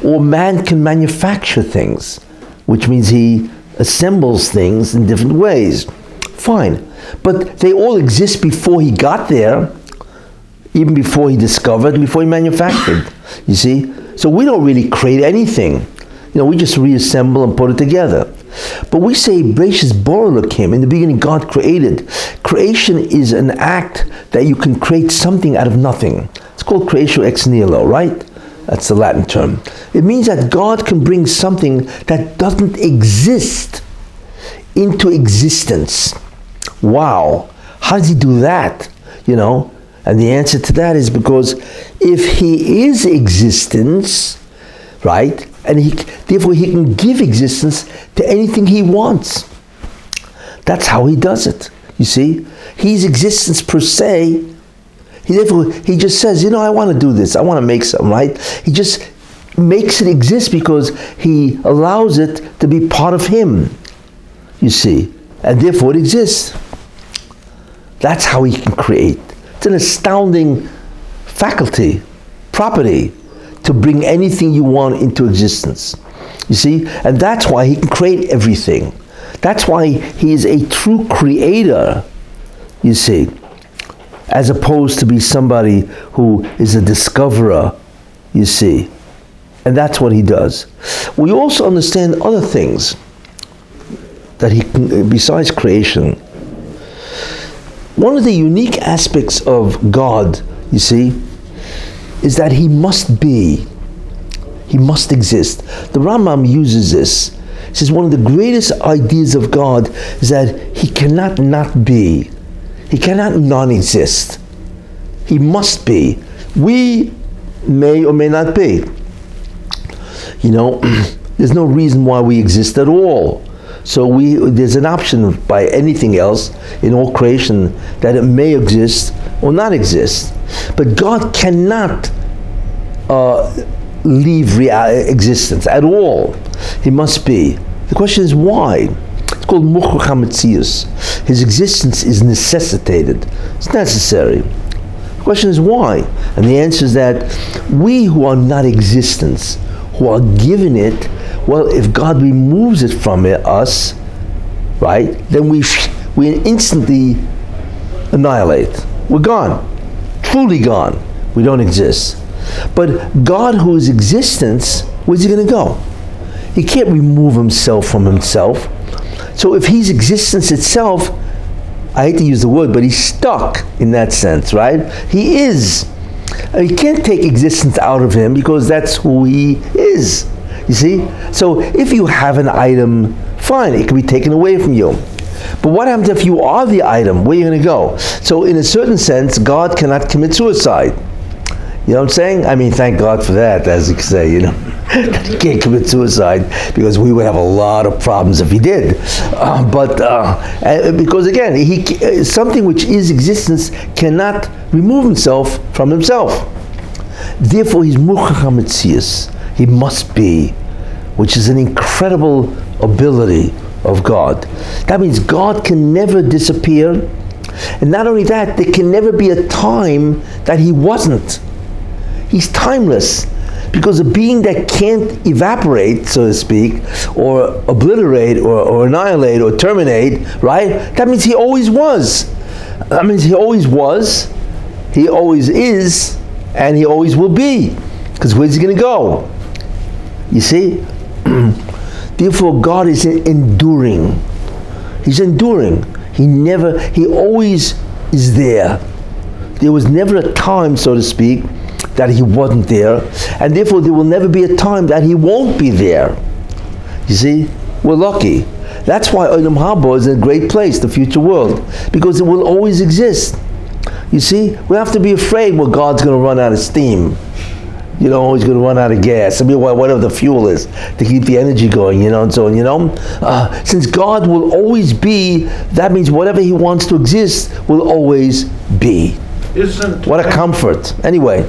Or man can manufacture things, which means he assembles things in different ways. Fine, but they all exist before he got there, even before he discovered, before he manufactured, you see? So we don't really create anything. We just reassemble and put it together. But we say, Bereshis bara Elokim, in the beginning God created. Creation is an act that you can create something out of nothing. It's called creatio ex nihilo, right? That's the Latin term. It means that God can bring something that doesn't exist into existence. Wow, how does he do that? And the answer to that is because if he is existence, right, and therefore he can give existence to anything he wants. That's how he does it. You see, he's existence per se. He just says, I want to do this. I want to make something, right? He just makes it exist because he allows it to be part of him. You see, and therefore it exists. That's how he can create. It's an astounding faculty, property, to bring anything you want into existence. You see? And that's why he can create everything. That's why he is a true creator, you see, as opposed to be somebody who is a discoverer, you see. And that's what he does. We also understand other things that he can, besides creation. One of the unique aspects of God, you see, is that he must be. He must exist. The Rambam uses this. He says one of the greatest ideas of God is that he cannot not be. He cannot non-exist. He must be. We may or may not be. There's no reason why we exist at all. So there's an option by anything else in all creation that it may exist or not exist. But God cannot leave existence at all. He must be. The question is why? It's called Mukhrach HaMetzius. His existence is necessitated. It's necessary. The question is why? And the answer is that we who are not existence, who are given it, well, if God removes it from us, right, then we instantly annihilate. We're gone. Truly gone. We don't exist. But God, who is existence, where's he going to go? He can't remove himself from himself. So if he's existence itself, I hate to use the word, but he's stuck in that sense, right? He is. You can't take existence out of him because that's who he is. You see? So if you have an item, fine, it can be taken away from you. But what happens if you are the item? Where are you going to go? So in a certain sense, God cannot commit suicide. You know what I'm saying? I mean, thank God for that, as you can say, that he can't commit suicide, because we would have a lot of problems if he did. Because again, something which is existence cannot remove himself from himself. Therefore, he's Mukhrach HaMetzius. He must be, which is an incredible ability of God. That means God can never disappear. And not only that, there can never be a time that he wasn't. He's timeless, because a being that can't evaporate, so to speak, or obliterate, or annihilate, or terminate, right? That means he always was. That means he always was, he always is, and he always will be. Because where's he going to go? You see? Therefore, God is enduring. He's enduring. He always is there. There was never a time, so to speak, that he wasn't there, and therefore there will never be a time that he won't be there. You see? We're lucky. That's why Olam Haba is a great place, the future world, because it will always exist. You see? We have to be afraid when God's going to run out of steam. always going to run out of gas. I mean, whatever the fuel is to keep the energy going, and so on, since God will always be, that means whatever he wants to exist will always be. What a comfort. Anyway.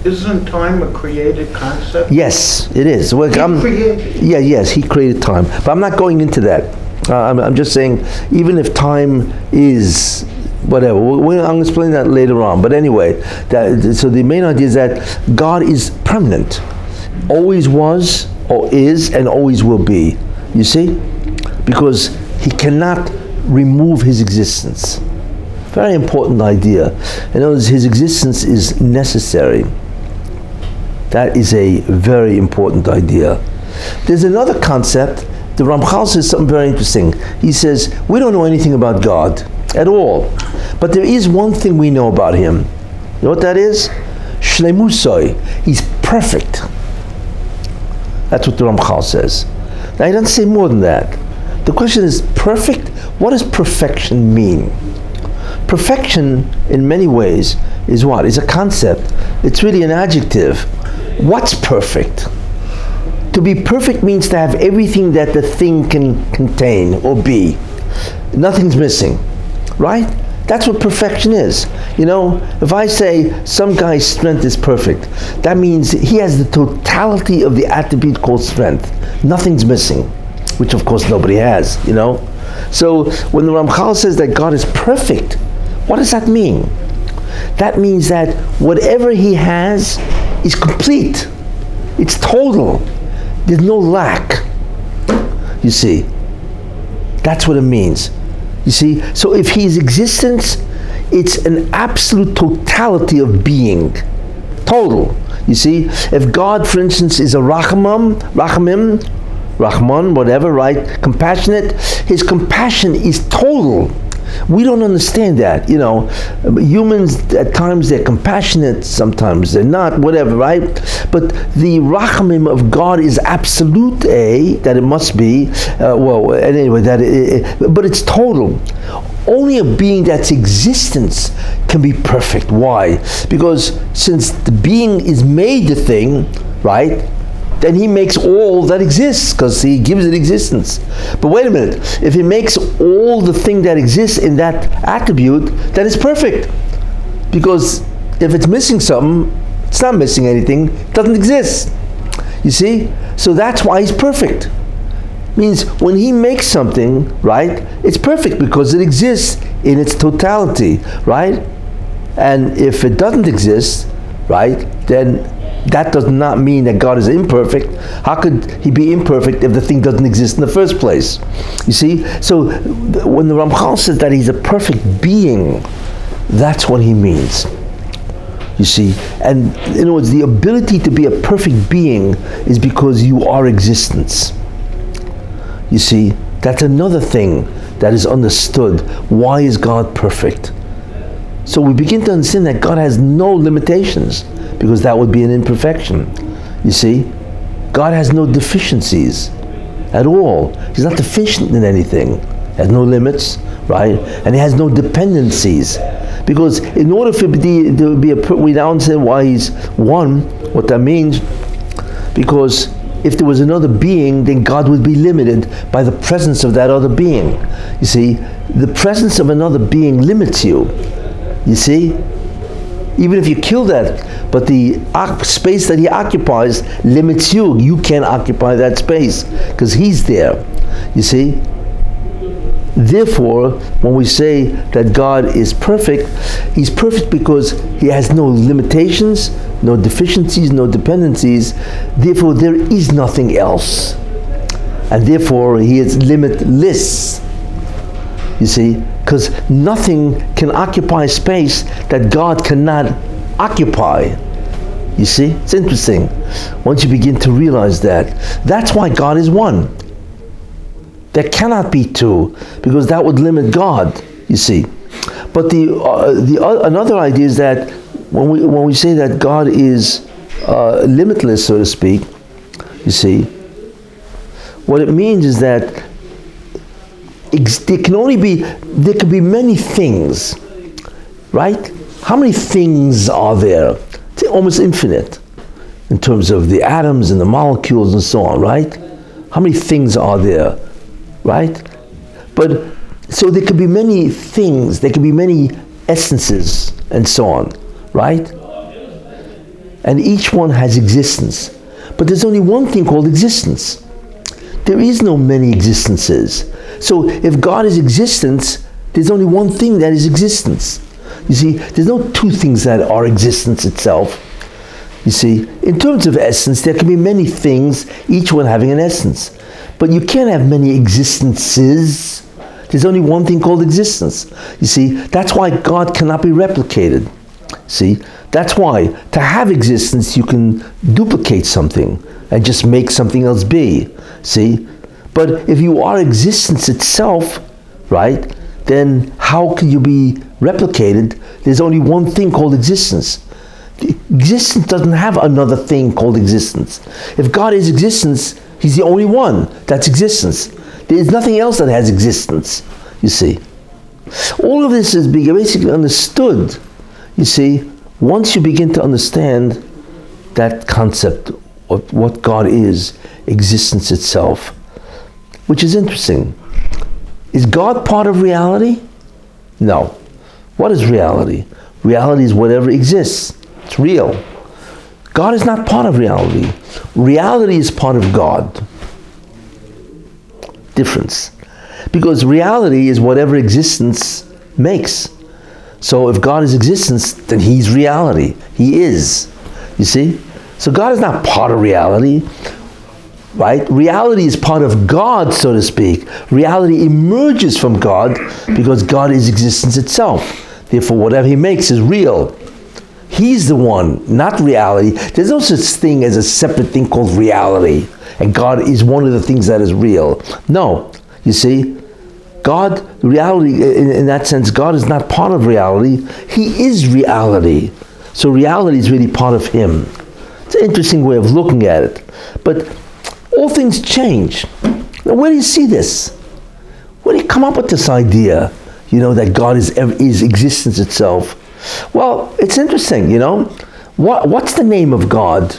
Isn't time a created concept? Yes, it is. He created time. But I'm not going into that. I'm just saying, even if time is whatever, I'm going to explain that later on. But anyway, so the main idea is that God is permanent. Always was, or is, and always will be. You see? Because he cannot remove his existence. Very important idea. In other words, his existence is necessary. That is a very important idea. There's another concept. The Ramchal says something very interesting. He says, we don't know anything about God at all. But there is one thing we know about him. You know what that is? Shleimusoi. He's perfect. That's what the Ramchal says. Now he doesn't say more than that. The question is, perfect? What does perfection mean? Perfection, in many ways, is what? It's a concept. It's really an adjective. What's perfect? To be perfect means to have everything that the thing can contain or be. Nothing's missing, right? That's what perfection is. If I say some guy's strength is perfect, that means he has the totality of the attribute called strength. Nothing's missing, which of course nobody has, So when the Ramchal says that God is perfect, what does that mean? That means that whatever he has is complete. It's total. There's no lack. You see? That's what it means. You see? So if his existence, it's an absolute totality of being. Total. You see? If God, for instance, is a Rahman, whatever, right? Compassionate. His compassion is total. We don't understand that, Humans, at times they're compassionate, sometimes they're not, whatever, right? But the rachamim of God is absolute, that it must be, anyway, but it's total. Only a being that's existence can be perfect. Why? Because since the being is made the thing, right? Then he makes all that exists, because he gives it existence. But wait a minute, if he makes all the thing that exists in that attribute, then it's perfect. Because if it's missing something, it's not missing anything, it doesn't exist. You see? So that's why he's perfect. Means when he makes something, right, it's perfect because it exists in its totality, right? And if it doesn't exist, right, then that does not mean that God is imperfect. How could he be imperfect if the thing doesn't exist in the first place? You see? So when the Ramchal says that he's a perfect being, that's what he means. You see? And in other words, the ability to be a perfect being is because you are existence. You see? That's another thing that is understood. Why is God perfect? So we begin to understand that God has no limitations, because that would be an imperfection. You see? God has no deficiencies at all. He's not deficient in anything. He has no limits, right? And he has no dependencies. Because in order for to be we now understand why he's one, what that means, because if there was another being, then God would be limited by the presence of that other being. You see? The presence of another being limits you. You see? Even if you kill that, but the space that he occupies limits you. You can't occupy that space because he's there. You see? Therefore, when we say that God is perfect, he's perfect because he has no limitations, no deficiencies, no dependencies. Therefore, there is nothing else. And therefore, he is limitless. You see? Because nothing can occupy space that God cannot occupy. You see? It's interesting. Once you begin to realize that. That's why God is one. There cannot be two, because that would limit God, you see. But another idea is that when we say that God is limitless, so to speak, you see, what it means is that there can be many things, right? How many things are there? It's almost infinite. in terms of the atoms and the molecules and so on, right? How many things are there, right? But, so there could be many things, there could be many essences and so on, right? And each one has existence. But there's only one thing called existence. There is no many existences. So if God is existence, there's only one thing that is existence. You see, there's no two things that are existence itself. You see, in terms of essence, there can be many things, each one having an essence. But you can't have many existences. There's only one thing called existence. You see, that's why God cannot be replicated. See, that's why to have existence, you can duplicate something and just make something else be. See, but if you are existence itself, right, then how can you be replicated? There's only one thing called existence. Existence doesn't have another thing called existence. If God is existence, He's the only one that's existence. There's nothing else that has existence, you see. All of this is basically understood, you see, once you begin to understand that concept of what God is, existence itself, which is interesting. Is God part of reality? No. What is reality? Reality is whatever exists. It's real. God is not part of reality. Reality is part of God. Difference. Because reality is whatever existence makes. So if God is existence, then He's reality. He is. You see? So God is not part of reality. Right? Reality is part of God, so to speak. Reality emerges from God because God is existence itself. Therefore, whatever He makes is real. He's the one, not reality. There's no such thing as a separate thing called reality. And God is one of the things that is real. No. You see? God, reality, in that sense, God is not part of reality. He is reality. So reality is really part of Him. It's an interesting way of looking at it. But all things change. Now, where do you see this? Where do you come up with this idea, that God is existence itself? Well, it's interesting, What's the name of God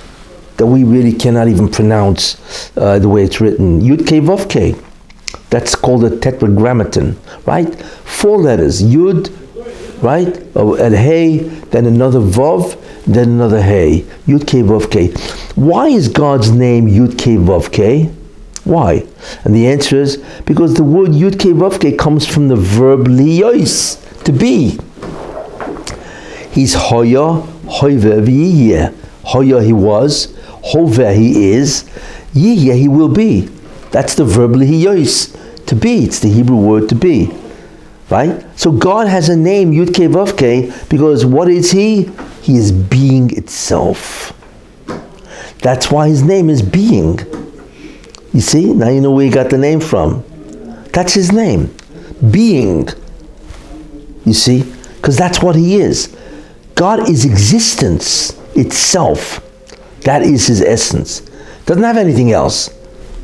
that we really cannot even pronounce the way it's written? Yud Kei Vav Kei. That's called a tetragrammaton, right? 4 letters. Yud, right? And Hey, then another Vav, then another Hey. Yud Kei Vav Kei. Why is God's name Yud Kei Vav Kei? Why? And the answer is because the word Yud Kei Vav Kei comes from the verb liyois, to be. He's Hoya, Hoive, V'yiyeh. Hoya, He was. Hove, He is. Yiyeh, He will be. That's the verb liyois, to be. It's the Hebrew word to be. Right? So God has a name, Yud Kei Vav Kei, because what is He? He is being itself. That's why His name is being. You see? Now you know where He got the name from. That's His name. Being. You see? Because that's what He is. God is existence itself. That is His essence. Doesn't have anything else.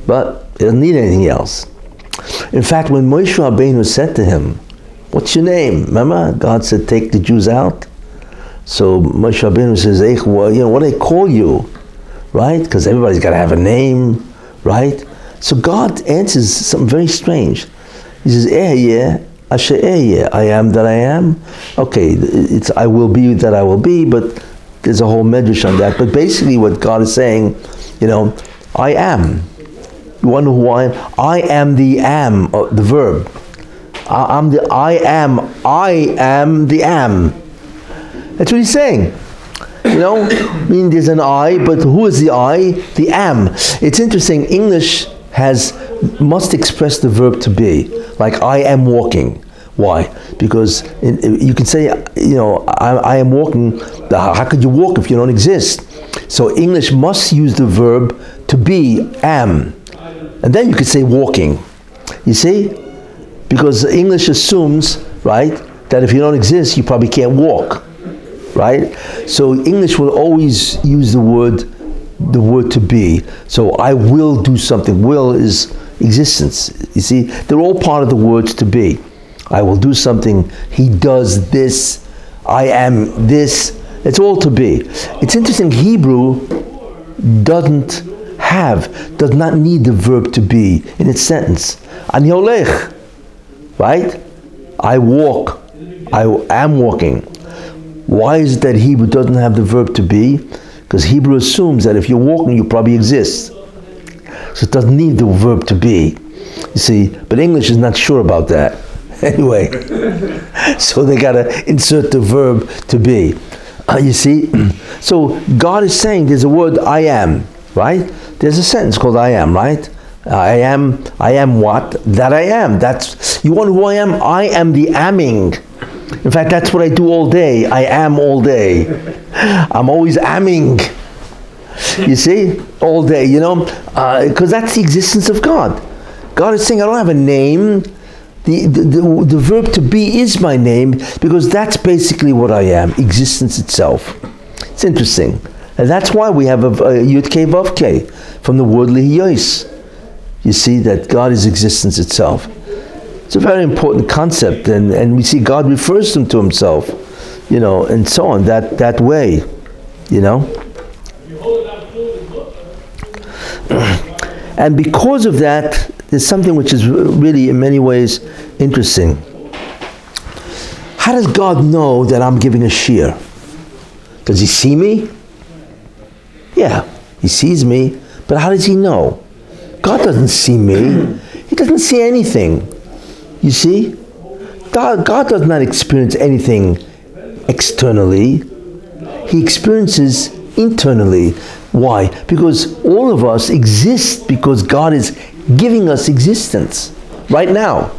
But He doesn't need anything else. In fact, when Moshe Rabbeinu said to him, "What's your name?" Remember, God said, "Take the Jews out." So Moshe Rabbeinu says, what do they call you? Right? Because everybody's got to have a name, right? So God answers something very strange. He says, Ehyeh Asher Ehyeh, I am that I am. Okay, it's I will be that I will be, but there's a whole medrash on that. But basically what God is saying, I am. You wonder who I am? I am the am, the verb. I am the am. That's what He's saying. Meaning there's an I, but who is the I? The am. It's interesting, English must express the verb to be. Like, I am walking. Why? Because you can say, I am walking. How could you walk if you don't exist? So English must use the verb to be, am. And then you could say walking. You see? Because English assumes, right, that if you don't exist, you probably can't walk. Right? So English will always use the word to be. So I will do something. Will is existence. You see, they're all part of the words to be. I will do something. He does this. I am this. It's all to be. It's interesting, Hebrew does not need the verb to be in its sentence. Ani holech, right? I walk. I am walking. Why is it that Hebrew doesn't have the verb to be? Because Hebrew assumes that if you're walking, you probably exist. So it doesn't need the verb to be. You see, but English is not sure about that. Anyway, so they got to insert the verb to be. You see? So God is saying there's a word I am, right? There's a sentence called I am, right? I am what? That I am. That's, you wonder who I am? I am the amming. In fact, that's what I do all day. I am all day. I'm always amming. You see? All day, because that's the existence of God. God is saying, I don't have a name. The verb to be is my name, because that's basically what I am, existence itself. It's interesting. And that's why we have a Yud Kei Vav Kei from the word Lihiyos. You see that God is existence itself. It's a very important concept, and we see God refers to himself, and so on, that way, And because of that, there's something which is really, in many ways, interesting. How does God know that I'm giving a shiur? Does he see me? Yeah, he sees me, but how does he know? God doesn't see me. He doesn't see anything. You see? God does not experience anything externally. He experiences internally. Why? Because all of us exist because God is giving us existence right now.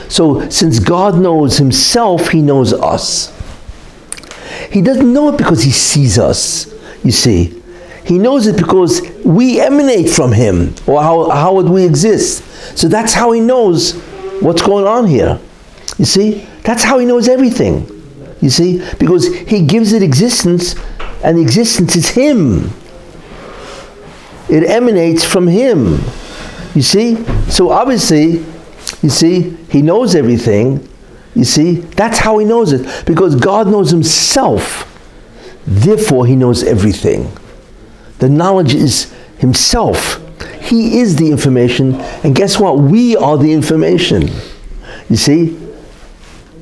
So since God knows himself, he knows us. He doesn't know it because he sees us, you see. He knows it because we emanate from him, or how would we exist? So that's how he knows what's going on here. You see? That's how he knows everything. You see? Because he gives it existence, and the existence is him. It emanates from him. You see? So obviously, you see, he knows everything. You see? That's how he knows it. Because God knows himself. Therefore, he knows everything. The knowledge is himself. He is the information. And guess what? We are the information. You see?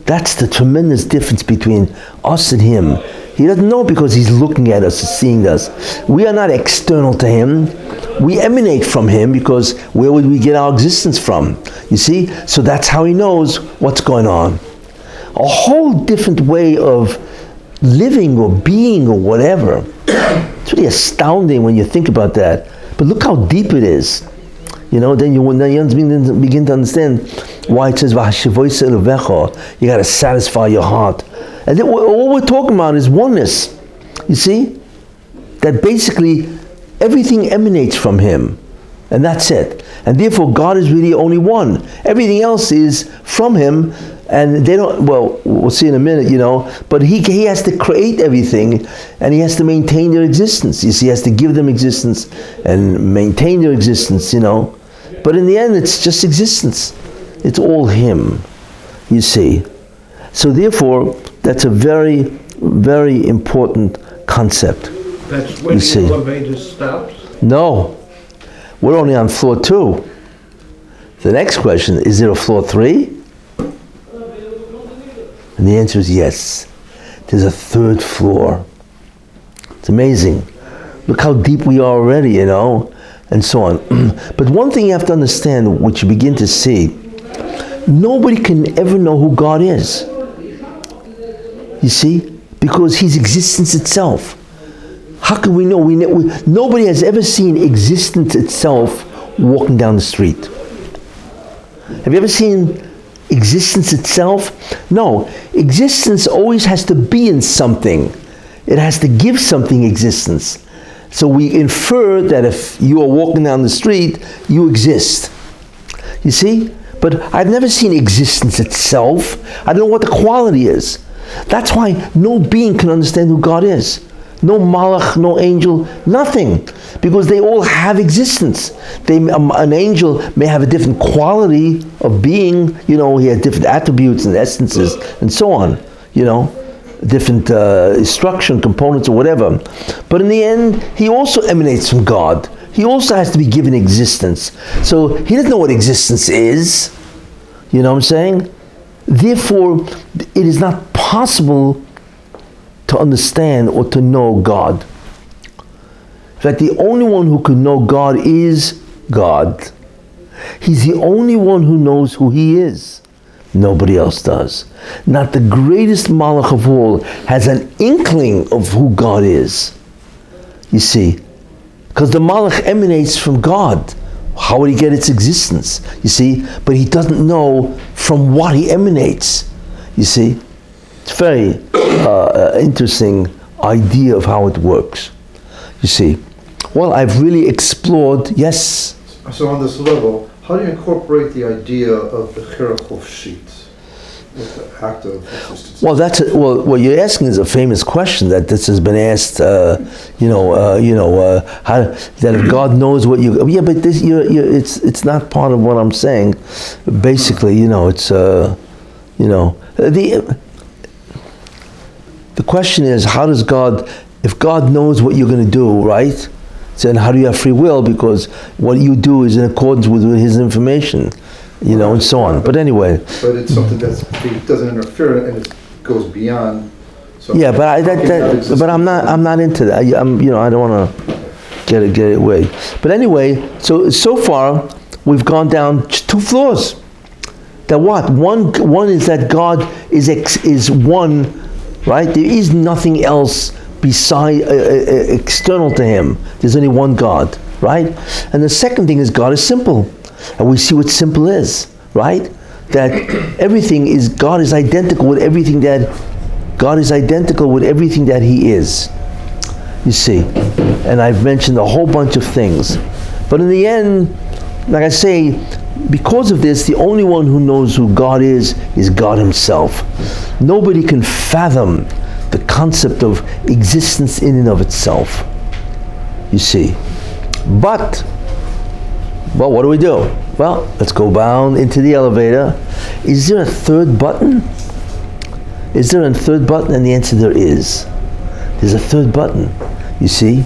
That's the tremendous difference between us and him. He doesn't know because he's looking at us, seeing us. We are not external to him. We emanate from him, because where would we get our existence from? You see? So that's how he knows what's going on. A whole different way of living or being or whatever. It's really astounding when you think about that. But look how deep it is. Then you begin to understand why it says, you got to satisfy your heart. And then all we're talking about is oneness. You see? That basically everything emanates from him. And that's it. And therefore God is really only one. Everything else is from him. And they don't, well, we'll see in a minute, but he has to create everything, and he has to maintain their existence. You see, he has to give them existence and maintain their existence, But in the end, it's just existence. It's all him, you see. So therefore, that's a very, very important concept. That's when the elevator stops? No. We're only on floor 2. The next question, is there a floor 3? And the answer is yes. There's a 3rd floor. It's amazing. Look how deep we are already, and so on. But one thing you have to understand, which you begin to see, nobody can ever know who God is. You see? Because he's existence itself. How can we know? Nobody has ever seen existence itself walking down the street. Have you ever seen existence itself? No. Existence always has to be in something. It has to give something existence. So we infer that if you are walking down the street, you exist. You see? But I've never seen existence itself. I don't know what the quality is. That's why no being can understand who God is. No malach, no angel, nothing. Because they all have existence. An angel may have a different quality of being, he has different attributes and essences and so on, different instruction components or whatever. But in the end, he also emanates from God. He also has to be given existence. So he doesn't know what existence is. You know what I'm saying? Therefore, it is not possible to understand or to know God. In fact, the only one who can know God is God. He's the only one who knows who he is. Nobody else does. Not the greatest malach of all has an inkling of who God is. You see, because the malach emanates from God. How would he get its existence? You see, but he doesn't know from what he emanates. You see, it's very interesting idea of how it works. You see, well, I've really explored. Yes. So on this level, how do you incorporate the idea of the chirach sheet with the act of existence? Well, what you're asking is a famous question that this has been asked. How that if God knows what you, yeah, but this it's not part of what I'm saying. Basically, the question is, how does God, if God knows what you're going to do, right? Then how do you have free will? Because what you do is in accordance with his information, and so on. But anyway. But it's something that doesn't interfere and it goes beyond. Yeah, but I'm not into that. I don't want to get it away. But anyway, so far we've gone down 2 floors. That what? One is that God is one, right? There is nothing else beside external to him. There's only one God, right? And the second thing is God is simple, and we see what simple is, right? That God is identical with everything that he is. You see, and I've mentioned a whole bunch of things, but in the end, like I say, because of this, the only one who knows who God is God himself. Nobody can fathom the concept of existence in and of itself. You see. But, well, what do we do? Well, let's go down into the elevator. Is there a third button? Is there a third button? And the answer, there is. There's a third button, you see.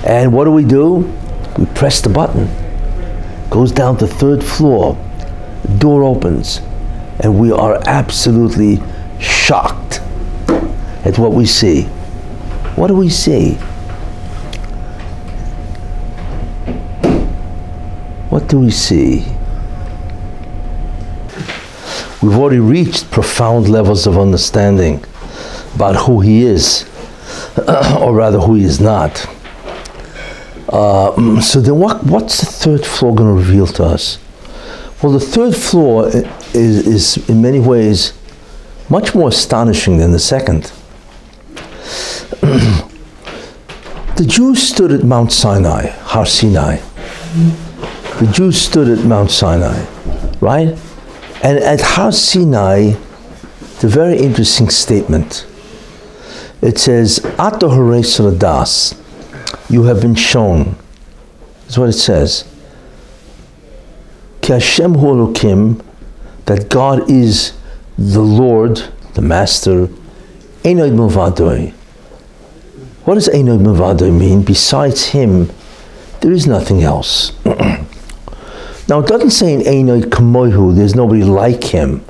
And what do? We press the button. Goes down to 3rd floor. The door opens. And we are absolutely shocked at what we see. What do we see? What do we see? We've already reached profound levels of understanding about who he is, or rather who he is not. So then what's the 3rd floor going to reveal to us? Well, the 3rd floor is in many ways much more astonishing than the 2nd. The Jews stood at Mount Sinai, Har Sinai. The Jews stood at Mount Sinai, right? And at Har Sinai, it's a very interesting statement. It says, Ata Horeis Radas, you have been shown. That's what it says. Ki Hashem hu Elokim, that God is the Lord, the Master, Einod Milvadoi. What does Einod Milvadoi mean? Besides him, there is nothing else. Now, it doesn't say in Einod Kamoihu, there's nobody like him.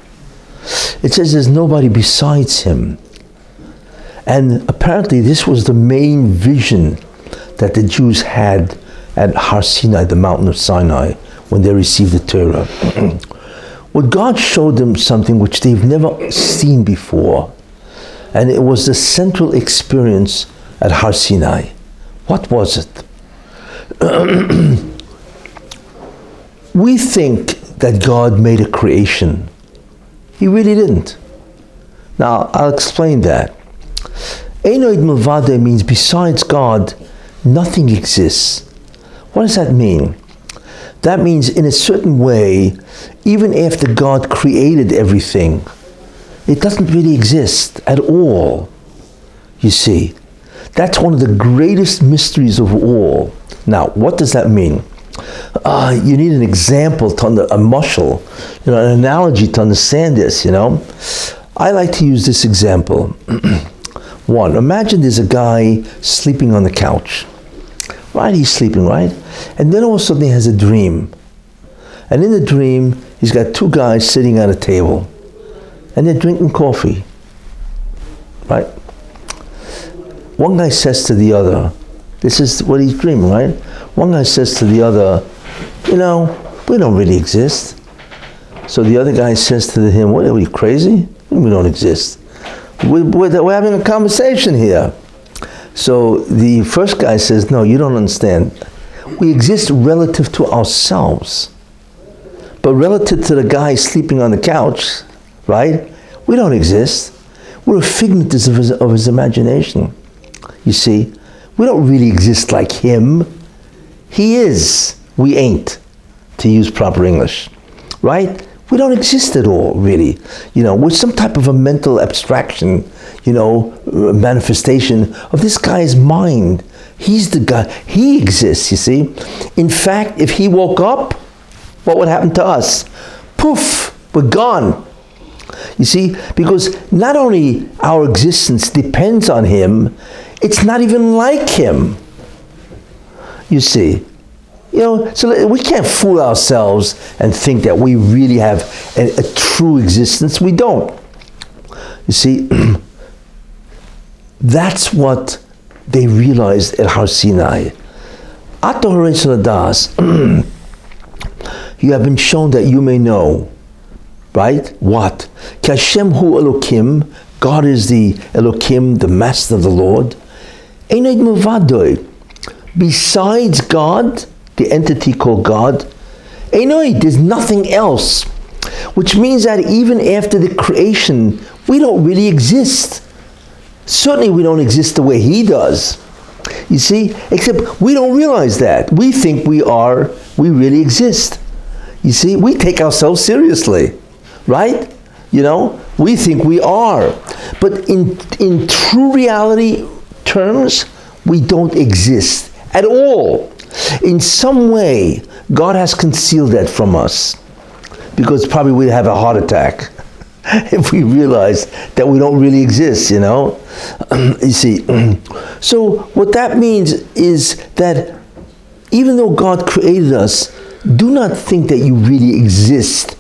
It says there's nobody besides him. And apparently this was the main vision that the Jews had at Har Sinai, the mountain of Sinai, when they received the Torah. Well, God showed them something which they've never seen before. And it was the central experience at Har Sinai. What was it? We think that God made a creation. He really didn't. Now, I'll explain that. Einod Milvadoi means besides God, nothing exists. What does that mean? That means in a certain way, even after God created everything, it doesn't really exist at all. You see, that's one of the greatest mysteries of all. Now, what does that mean? You need an example, a mushal, an analogy to understand this, I like to use this example. One, imagine there's a guy sleeping on the couch. Right, he's sleeping, right? And then all of a sudden he has a dream. And in the dream, he's got two guys sitting at a table. And they're drinking coffee. Right? One guy says to the other, this is what he's dreaming, right? One guy says to the other, you know, we don't really exist. So the other guy says to him, what, are you crazy? We don't exist. We're having a conversation here. So the first guy says, no, you don't understand. We exist relative to ourselves. But relative to the guy sleeping on the couch, right? We don't exist. We're a figment of his imagination. You see, we don't really exist like him. He is. We ain't, to use proper English, right? We don't exist at all, really. You know, we're some type of a mental abstraction, you know, manifestation of this guy's mind. He's the guy. He exists, you see. In fact, if he woke up, what would happen to us? Poof, we're gone. You see, because not only our existence depends on him, it's not even like him. You see. You know, so we can't fool ourselves and think that we really have a true existence. We don't. You see, that's what they realized at Har Sinai. At the Horizon of Das, you have been shown that you may know, right? What? Ki Hashem hu Elokim, God is the Elokim, the Master of the Lord. Einod Muvadoi. Besides God, the entity called God, Einod, there's nothing else. Which means that even after the creation, we don't really exist. Certainly we don't exist the way he does. You see, except we don't realize that. We think we really exist. You see, we take ourselves seriously, right? You know, we think we are. But in true reality terms, we don't exist at all. In some way, God has concealed that from us, because probably we'd have a heart attack if we realized that we don't really exist, you know. You see, so what that means is that even though God created us, do not think that you really exist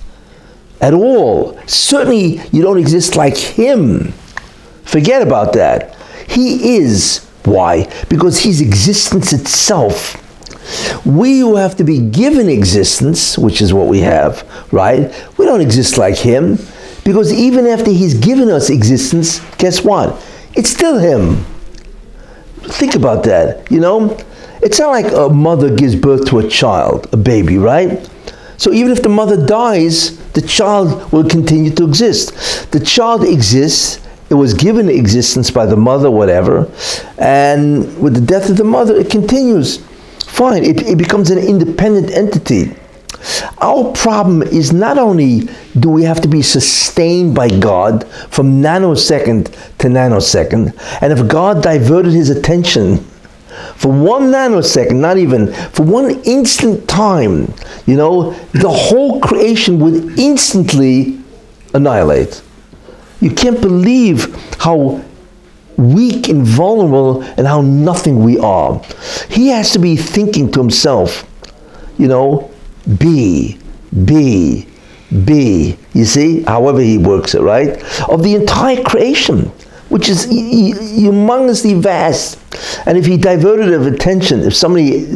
at all. Certainly, you don't exist like him. Forget about that. He is. Why? Because he's existence itself. We who have to be given existence, which is what we have, right? We don't exist like him, because even after he's given us existence, guess what? It's still him. Think about that, you know? It's not like a mother gives birth to a child, a baby, right? So even if the mother dies, the child will continue to exist. The child exists. It was given existence by the mother, whatever, and with the death of the mother, it continues. Fine, it becomes an independent entity. Our problem is not only do we have to be sustained by God from nanosecond to nanosecond, and if God diverted his attention for 1 nanosecond, not even, for 1 instant time, you know, the whole creation would instantly annihilate. You can't believe how weak and vulnerable and how nothing we are. He has to be thinking to himself, you know, be. You see, however he works it, right? Of the entire creation, which is humongously vast. And if he diverted his attention, if somebody,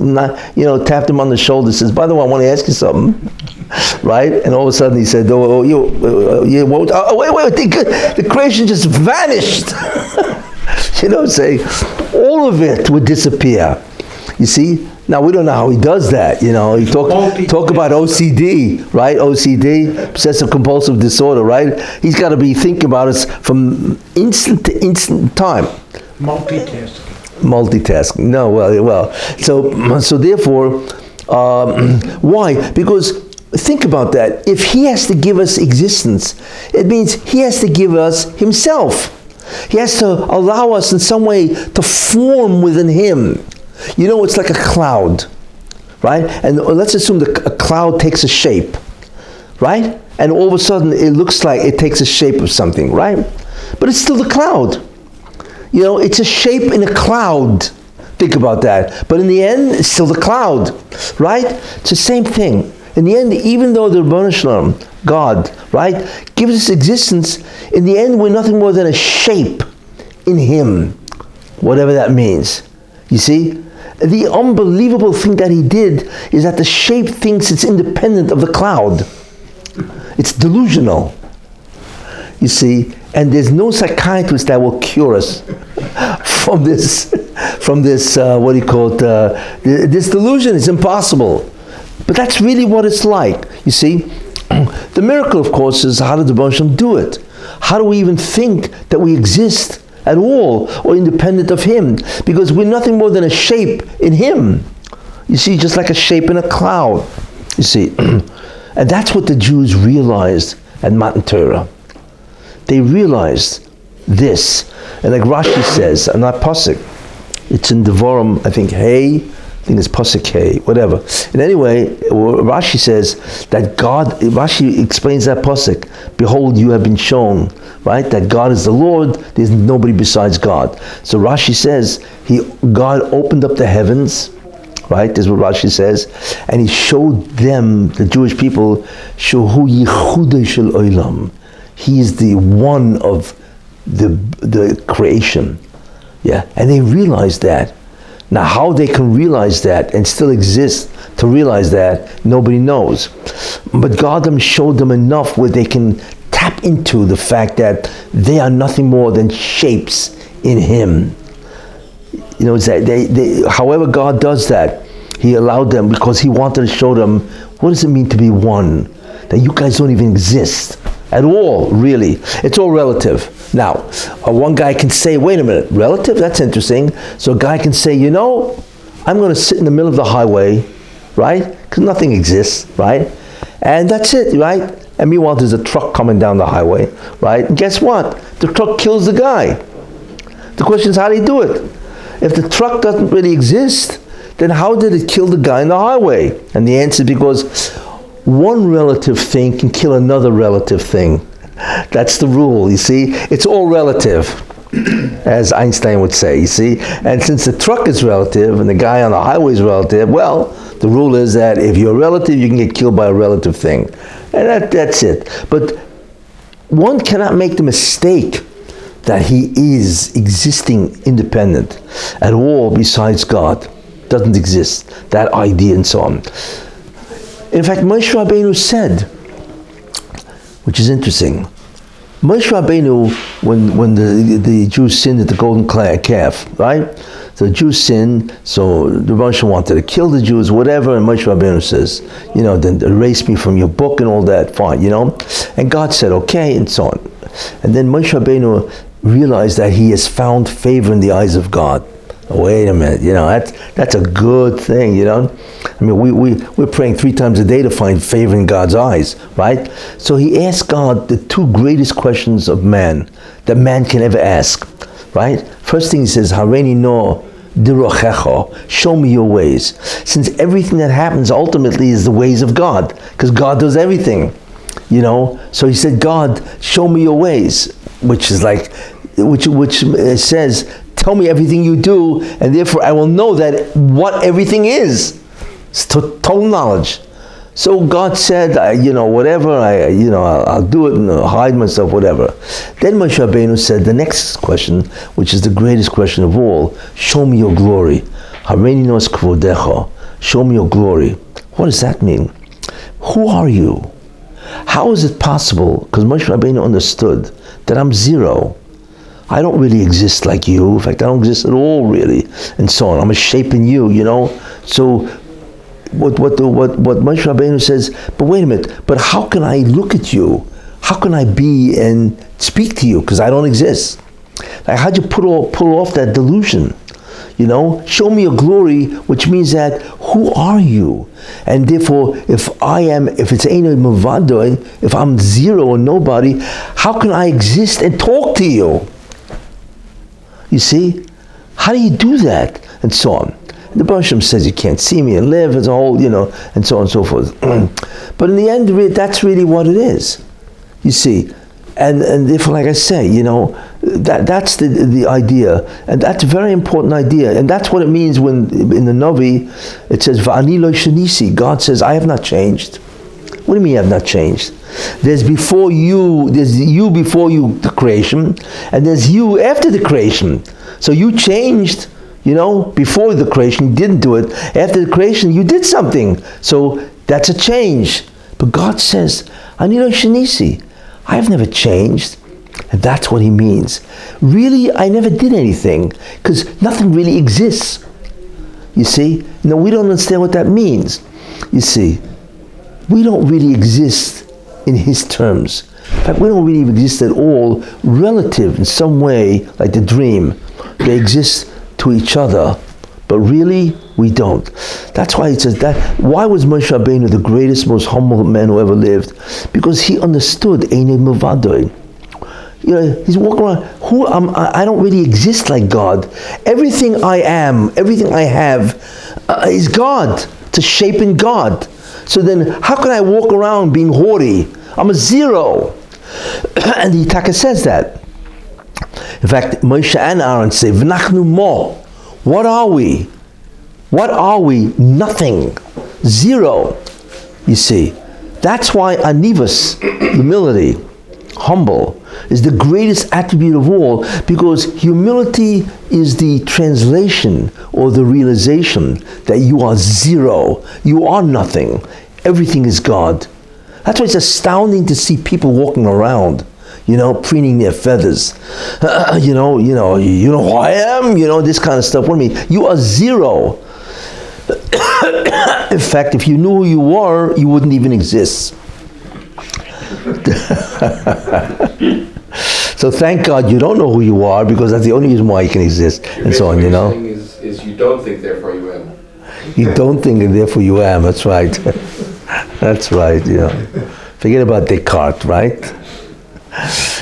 tapped him on the shoulder, says, by the way, I want to ask you something. Right? And all of a sudden he said, wait, the creation just vanished. Say, all of it would disappear. You see? Now, we don't know how he does that, you talk about OCD, right? OCD, obsessive compulsive disorder, right? He's got to be thinking about us from instant to instant time. Multitasking. No, well. So therefore, why? Because think about that. If he has to give us existence, it means he has to give us himself. He has to allow us in some way to form within him. It's like a cloud, right? And let's assume that a cloud takes a shape, right? And all of a sudden it looks like it takes a shape of something, right? But it's still the cloud. You know, it's a shape in a cloud. Think about that. But in the end, it's still the cloud, right? It's the same thing. In the end, even though the Rebbeinu Shalom, God, right, gives us existence, in the end, we're nothing more than a shape in Him, whatever that means. You see? The unbelievable thing that He did is that the shape thinks it's independent of the cloud. It's delusional. You see? And there's no psychiatrist that will cure us from this, what do you call it, this delusion. Is impossible. But that's really what it's like. You see? The miracle, of course, is how did the Rebbeinu Shalom do it? How do we even think that we exist at all or independent of Him? Because we're nothing more than a shape in Him. You see, just like a shape in a cloud. You see? And that's what the Jews realized at Matan Torah. They realized this. And like Rashi says, and not Pasuk, it's in Devarim, I think it's Pasuk Hey, whatever. And anyway, Rashi says that God, Rashi explains that Pasuk, behold, you have been shown, right? That God is the Lord, there's nobody besides God. So Rashi says, God opened up the heavens, right? This is what Rashi says. And He showed them, the Jewish people, Shohu Yichudei Shel Olam. He is the one of the creation. Yeah, and they realized that. Now how they can realize that and still exist to realize that, nobody knows. But God showed them enough where they can tap into the fact that they are nothing more than shapes in Him. You know, it's that they however God does that, He allowed them because He wanted to show them what does it mean to be one. That you guys don't even exist at all, really. It's all relative. Now, one guy can say, wait a minute, relative? That's interesting. So a guy can say, you know, I'm going to sit in the middle of the highway, right? Because nothing exists, right? And that's it, right? And meanwhile, there's a truck coming down the highway, right? And guess what? The truck kills the guy. The question is, how do you do it? If the truck doesn't really exist, then how did it kill the guy in the highway? And the answer is because one relative thing can kill another relative thing. That's the rule, you see? It's all relative, as Einstein would say, you see? And since the truck is relative and the guy on the highway is relative, well, the rule is that if you're a relative, you can get killed by a relative thing. And that's it. But one cannot make the mistake that he is existing independent at all besides God. Doesn't exist. That idea and so on. In fact, Moshe Rabbeinu said, which is interesting, Moshe Rabbeinu, when the Jews sinned at the golden calf, right? So the Jews sinned, so the Rebbeinu wanted to kill the Jews, whatever, and Moshe Rabbeinu says, you know, then erase me from your book and all that, fine, you know? And God said, okay, and so on. And then Moshe Rabbeinu realized that he has found favor in the eyes of God. Wait a minute, you know, that's a good thing, you know? I mean, we're praying 3 times a day to find favor in God's eyes, right? So he asked God the 2 greatest questions of man, that man can ever ask, right? First thing he says, Hareini no dirochecho, show me your ways. Since everything that happens ultimately is the ways of God, because God does everything, you know? So he said, God, show me your ways, which is like, which says, tell me everything you do, and therefore I will know that what everything is. It's total knowledge. So God said, you know, whatever, I'll do it and hide myself, whatever. Then Moshe Rabbeinu said the next question, which is the greatest question of all, show me your glory. Hareini nos kvodecha, show me your glory. What does that mean? Who are you? How is it possible? Because Moshe Rabbeinu understood that I'm zero. I don't really exist like you. In fact, I don't exist at all, really, and so on. I'm a shape in you, you know. So, what Moshe Rabbeinu says. But wait a minute. But how can I look at you? How can I be and speak to you? Because I don't exist. Like, how'd you pull off that delusion? You know, show me your glory, which means that who are you? And therefore, if it's Eino Mavadoi, if I'm zero or nobody, how can I exist and talk to you? You see? How do you do that? And so on. The Rebbeinu says you can't see me and live as a whole, you know, and so on and so forth. But in the end, that's really what it is. You see, and if, like I say, that's the idea, and that's a very important idea, and that's what it means when in the Navi it says Va'ani lo shenisi. God says, I have not changed. What do you mean I have not changed? There's you before you, the creation, and there's you after the creation. So you changed, before the creation, you didn't do it. After the creation, you did something. So that's a change. But God says, Ani lo shenisi. I have never changed. And that's what he means. Really, I never did anything, because nothing really exists. You see? No, we don't understand what that means. You see, we don't really exist in his terms. In fact, we don't really exist at all relative in some way, like the dream. They exist to each other, but really, we don't. That's why it says that. Why was Moshe Rabbeinu the greatest, most humble man who ever lived? Because he understood Einei Milvadoi. He's walking around, I don't really exist like God. Everything I am, everything I have is God. It's a shape in God. So then, how can I walk around being haughty? I'm a zero. And the Taka says that. In fact, Moshe and Aaron say, V'nachnu mo. What are we? What are we? Nothing. Zero. You see. That's why anivus, humility, humble, is the greatest attribute of all, because humility is the translation or the realization that you are zero. You are nothing. Everything is God. That's why it's astounding to see people walking around, preening their feathers. You know who I am? This kind of stuff. What do you mean? You are zero. In fact, if you knew who you were, you wouldn't even exist. So thank God you don't know who you are, because that's the only reason why you can exist, and so on, What you're saying is you don't think, therefore you am. You don't think, and therefore you am. That's right. That's right, Forget about Descartes, right?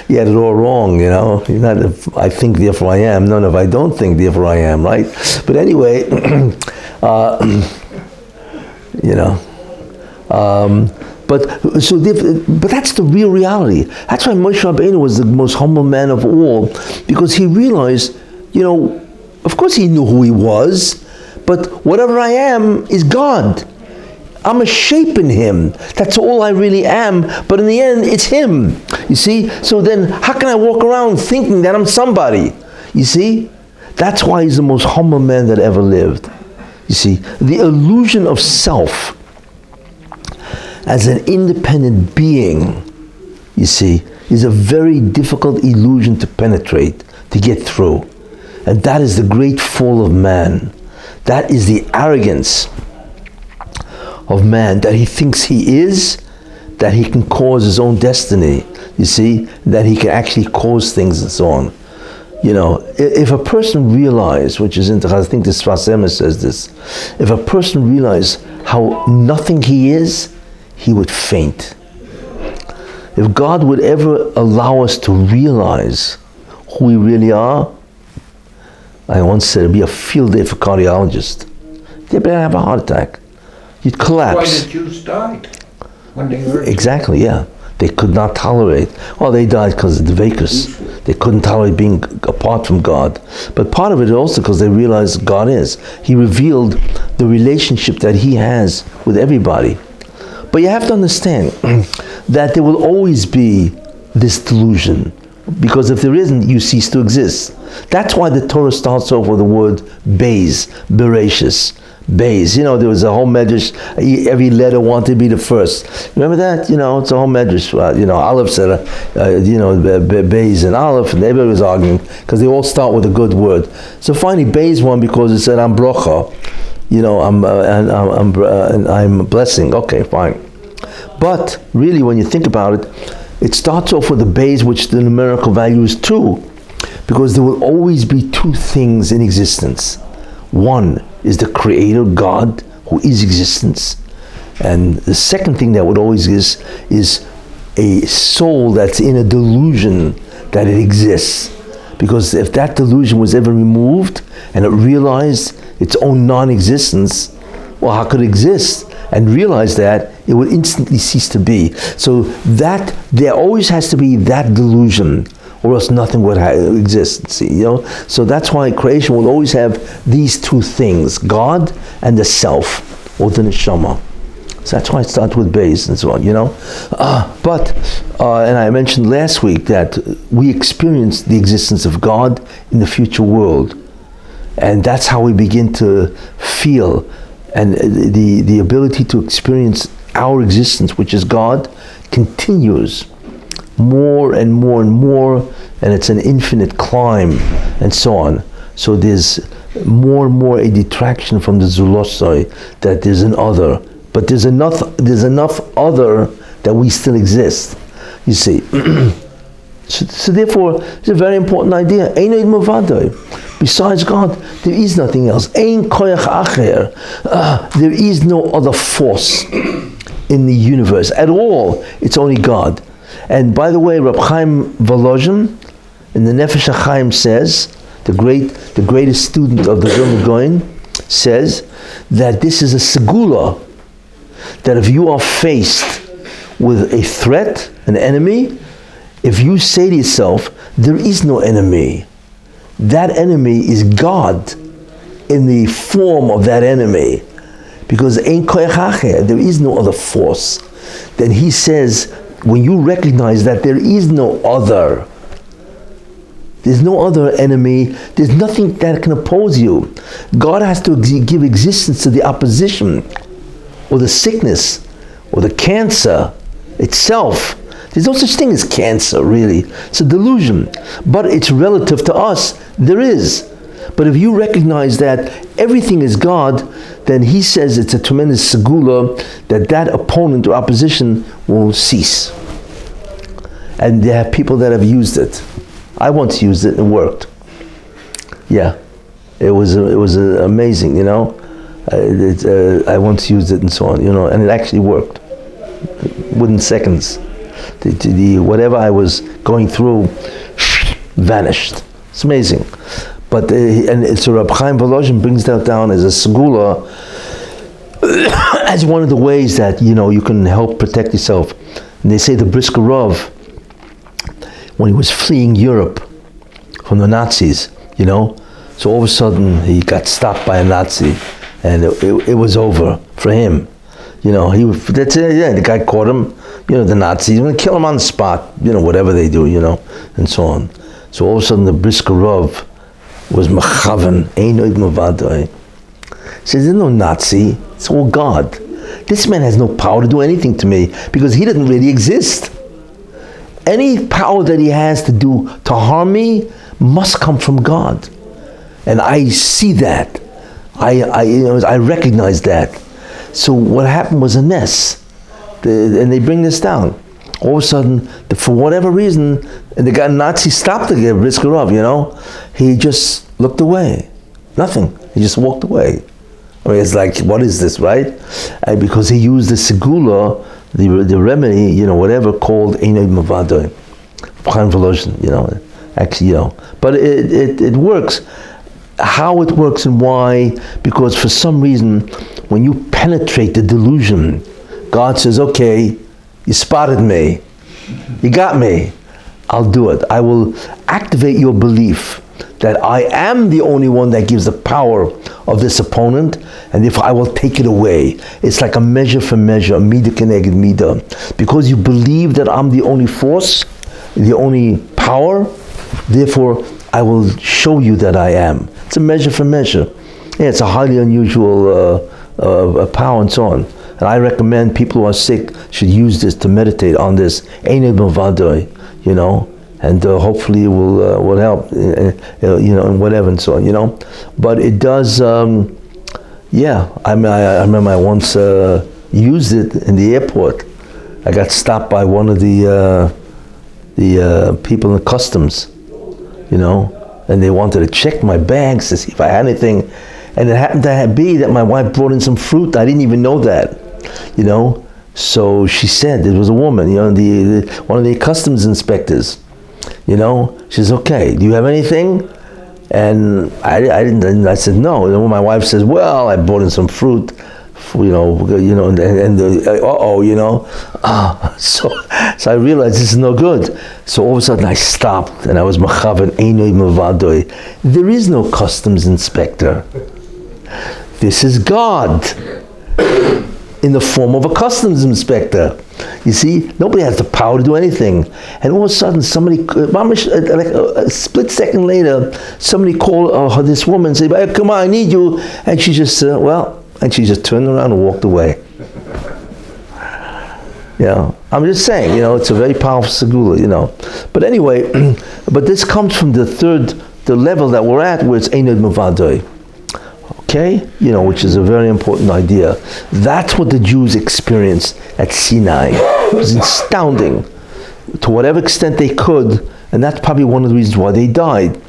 He had it all wrong, You're not, if I think, therefore I am. No, if I don't think, therefore I am, right? But anyway, but that's the real reality. That's why Moshe Rabbeinu was the most humble man of all, because he realized, of course he knew who he was, but whatever I am is God. I'm a shape in him. That's all I really am, but in the end, it's him. You see? So then, how can I walk around thinking that I'm somebody? You see? That's why he's the most humble man that ever lived. You see? The illusion of self as an independent being, you see, is a very difficult illusion to penetrate, to get through. And that is the great fall of man. That is the arrogance of man, that he thinks he is, that he can cause his own destiny, you see, that he can actually cause things and so on. If a person realized, which is interesting, I think this Sfas Emes says this, if a person realized how nothing he is, he would faint. If God would ever allow us to realize who we really are, I once said it'd be a field day for cardiologists. They'd better have a heart attack. You'd collapse. Why the Jews died when they heard. Exactly, yeah. They could not tolerate. Well, they died because of the Dveikus. They couldn't tolerate being apart from God. But part of it also because they realized God is. He revealed the relationship that he has with everybody. But you have to understand that there will always be this delusion, because if there isn't, you cease to exist. That's why the Torah starts off with the word Beis, Bereshis. Beis, there was a whole medrash, every letter wanted to be the first. Remember that? It's a whole medrash. Aleph said, Beis and Aleph, and everybody was arguing, because they all start with a good word. So finally, Beis won because it said, I'm brocha. I'm blessing. Okay, fine. But really, when you think about it, it starts off with a Beis, which the numerical value is 2, because there will always be 2 things in existence. One is the Creator God, who is existence, and the second thing that would always exist is a soul that's in a delusion that it exists. Because if that delusion was ever removed and it realized its own non-existence, well, how could it exist? and realize that, it would instantly cease to be. So that there always has to be that delusion, or else nothing would exist. See, so that's why creation will always have these two things: God and the self, or the neshama. So that's why it starts with base and so on. But and I mentioned last week that we experience the existence of God in the future world, and that's how we begin to feel, and the ability to experience our existence, which is God, continues more and more and more, and it's an infinite climb, and so on. So there's more and more a detraction from the zulosai, that there's an other, but there's enough other that we still exist. You see. So therefore, it's a very important idea. Einoid mavadoi. Besides God, there is nothing else. Ein koyach acher. There is no other force in the universe at all. It's only God. And by the way, Rabbi Chaim Volozhin in the Nefesh HaChaim says, the greatest student of the Vilna Gaon, says that this is a segula, that if you are faced with a threat, an enemy, if you say to yourself, there is no enemy, that enemy is God in the form of that enemy, because ein koyach acher, there is no other force. Then he says, when you recognize that there is no other, there's no other enemy, there's nothing that can oppose you. God has to give existence to the opposition, or the sickness, or the cancer itself. There's no such thing as cancer, really. It's a delusion. But it's relative to us. There is. But if you recognize that everything is God, then he says it's a tremendous segula that opponent or opposition will cease. And there are people that have used it. I once used it and it worked. Yeah. It was amazing, I once used it and so on, and it actually worked within seconds. The whatever I was going through vanished. It's amazing. But and so Rabbi Chaim Volozhin brings that down as a segula, as one of the ways that you can help protect yourself. And they say the Brisker Rav, when he was fleeing Europe from the Nazis, so all of a sudden he got stopped by a Nazi, and it was over for him. That's it. Yeah, the guy caught him. The Nazis, going to kill him on the spot. Whatever they do. And so on. So all of a sudden, the Brisker Rav was machavan. Einoid mavadoi. He says, "There's no Nazi. It's all God. This man has no power to do anything to me because he doesn't really exist. Any power that he has to harm me must come from God, and I see that. I recognize that. So what happened was a ness." And they bring this down. All of a sudden, for whatever reason, and the guy Nazi stopped the Brisker Rav, he just looked away. Nothing. He just walked away. It's like, what is this, right? And because he used the segula, the remedy, whatever, called Einoid Mavadoi. Chaim Volozhin, actually, But it works. How it works and why? Because for some reason, when you penetrate the delusion, God says, okay, you spotted me. You got me. I'll do it. I will activate your belief that I am the only one that gives the power of this opponent, and therefore I will take it away. It's like a measure for measure, a midah keneged midah. Because you believe that I'm the only force, the only power, therefore I will show you that I am. It's a measure for measure. Yeah, it's a highly unusual power and so on. And I recommend people who are sick should use this to meditate on this. Einoid mavadoi, and hopefully it will help, and whatever and so on, But it does, I remember I once used it in the airport. I got stopped by one of the people in the customs, and they wanted to check my bags to see if I had anything. And it happened to be that my wife brought in some fruit. I didn't even know that. So she said, it was a woman, one of the customs inspectors, she says, okay, do you have anything? And I didn't, I said, no. And my wife says, well, I brought in some fruit and so I realized this is no good. So all of a sudden I stopped and I was machavan einoi mavadoi. There is no customs inspector. This is God in the form of a customs inspector. You see, nobody has the power to do anything. And all of a sudden, somebody, like a split second later, somebody called this woman and said, "Hey, come on, I need you." And she just, and she just turned around and walked away. I'm just saying, it's a very powerful segula, But anyway, but this comes from the level that we're at, where it's Einod Mavadoi. Okay? Which is a very important idea. That's what the Jews experienced at Sinai. It was astounding, to whatever extent they could, and that's probably one of the reasons why they died.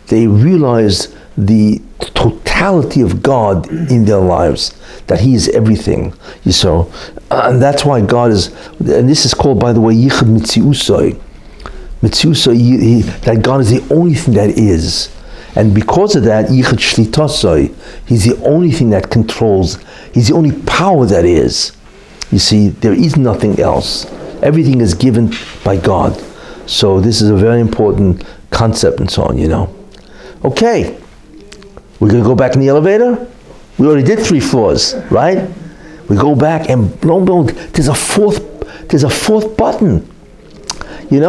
They realized the totality of God in their lives, that He is everything. And that's why God is, and this is called, by the way, Yichud Mitziusoi. Mitziusoi, that God is the only thing that is. And because of that, Yichud Shlitasoi, He's the only thing that controls, He's the only power that is. You see, there is nothing else. Everything is given by God. So this is a very important concept and so on, Okay, we're going to go back in the elevator? We already did 3 floors, right? We go back and lo and behold, there's a fourth button. We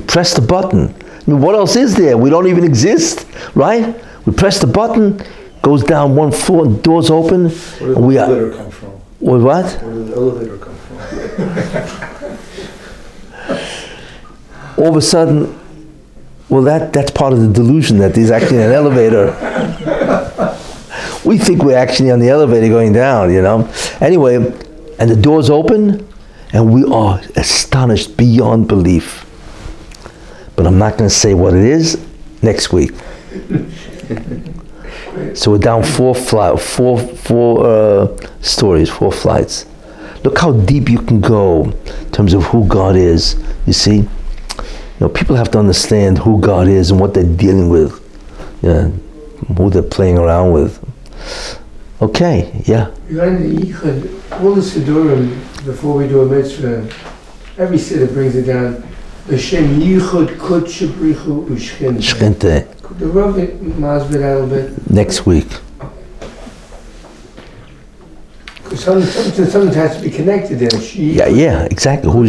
press the button. I mean, what else is there? We don't even exist, right? We press the button, goes down 1 floor, doors open. Where did the elevator come from? What? Where did the elevator come from? All of a sudden, that's part of the delusion that there's actually an elevator. We think we're actually on the elevator going down, Anyway, and the doors open, and we are astonished beyond belief. But I'm not going to say what it is next week. So we're down 4 stories, 4 flights. Look how deep you can go in terms of who God is. You see, people have to understand who God is and what they're dealing with, who they're playing around with. Okay, yeah. All the Sidurim, before we do a mitzvah, every Siddur brings it down. Hashem Yichud Kutsh Brichu Ushchinte. Could the Rabbi masbid a little bit? Next week. Because something has to be connected there. Yeah, exactly. Who,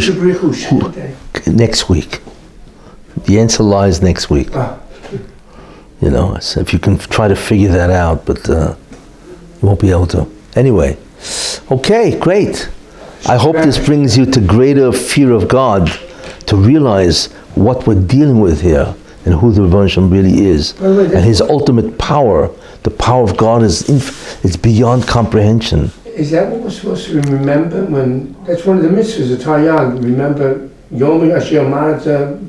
next week. The answer lies next week. So if you can try to figure that out, but you won't be able to. Anyway, okay, great. I hope this brings you to greater fear of God, to realize what we're dealing with here and who the Rebbe Hashem really is, and His ultimate power. The power of God it's beyond comprehension. Is that what we're supposed to remember when? That's one of the mitzvahs of Taryag. Remember Yom Asher Manata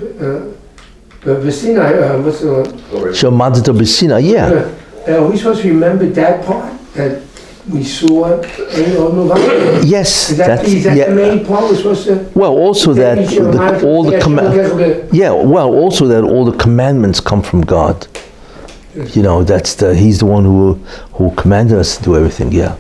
B'Sinai. What's the? Asher Manata B'Sinai. Yeah. Are we supposed to remember that part that we saw? Yes. Is that the main part we're supposed to? Well, also that also that all the commandments come from God. He's the one who commanded us to do everything. Yeah.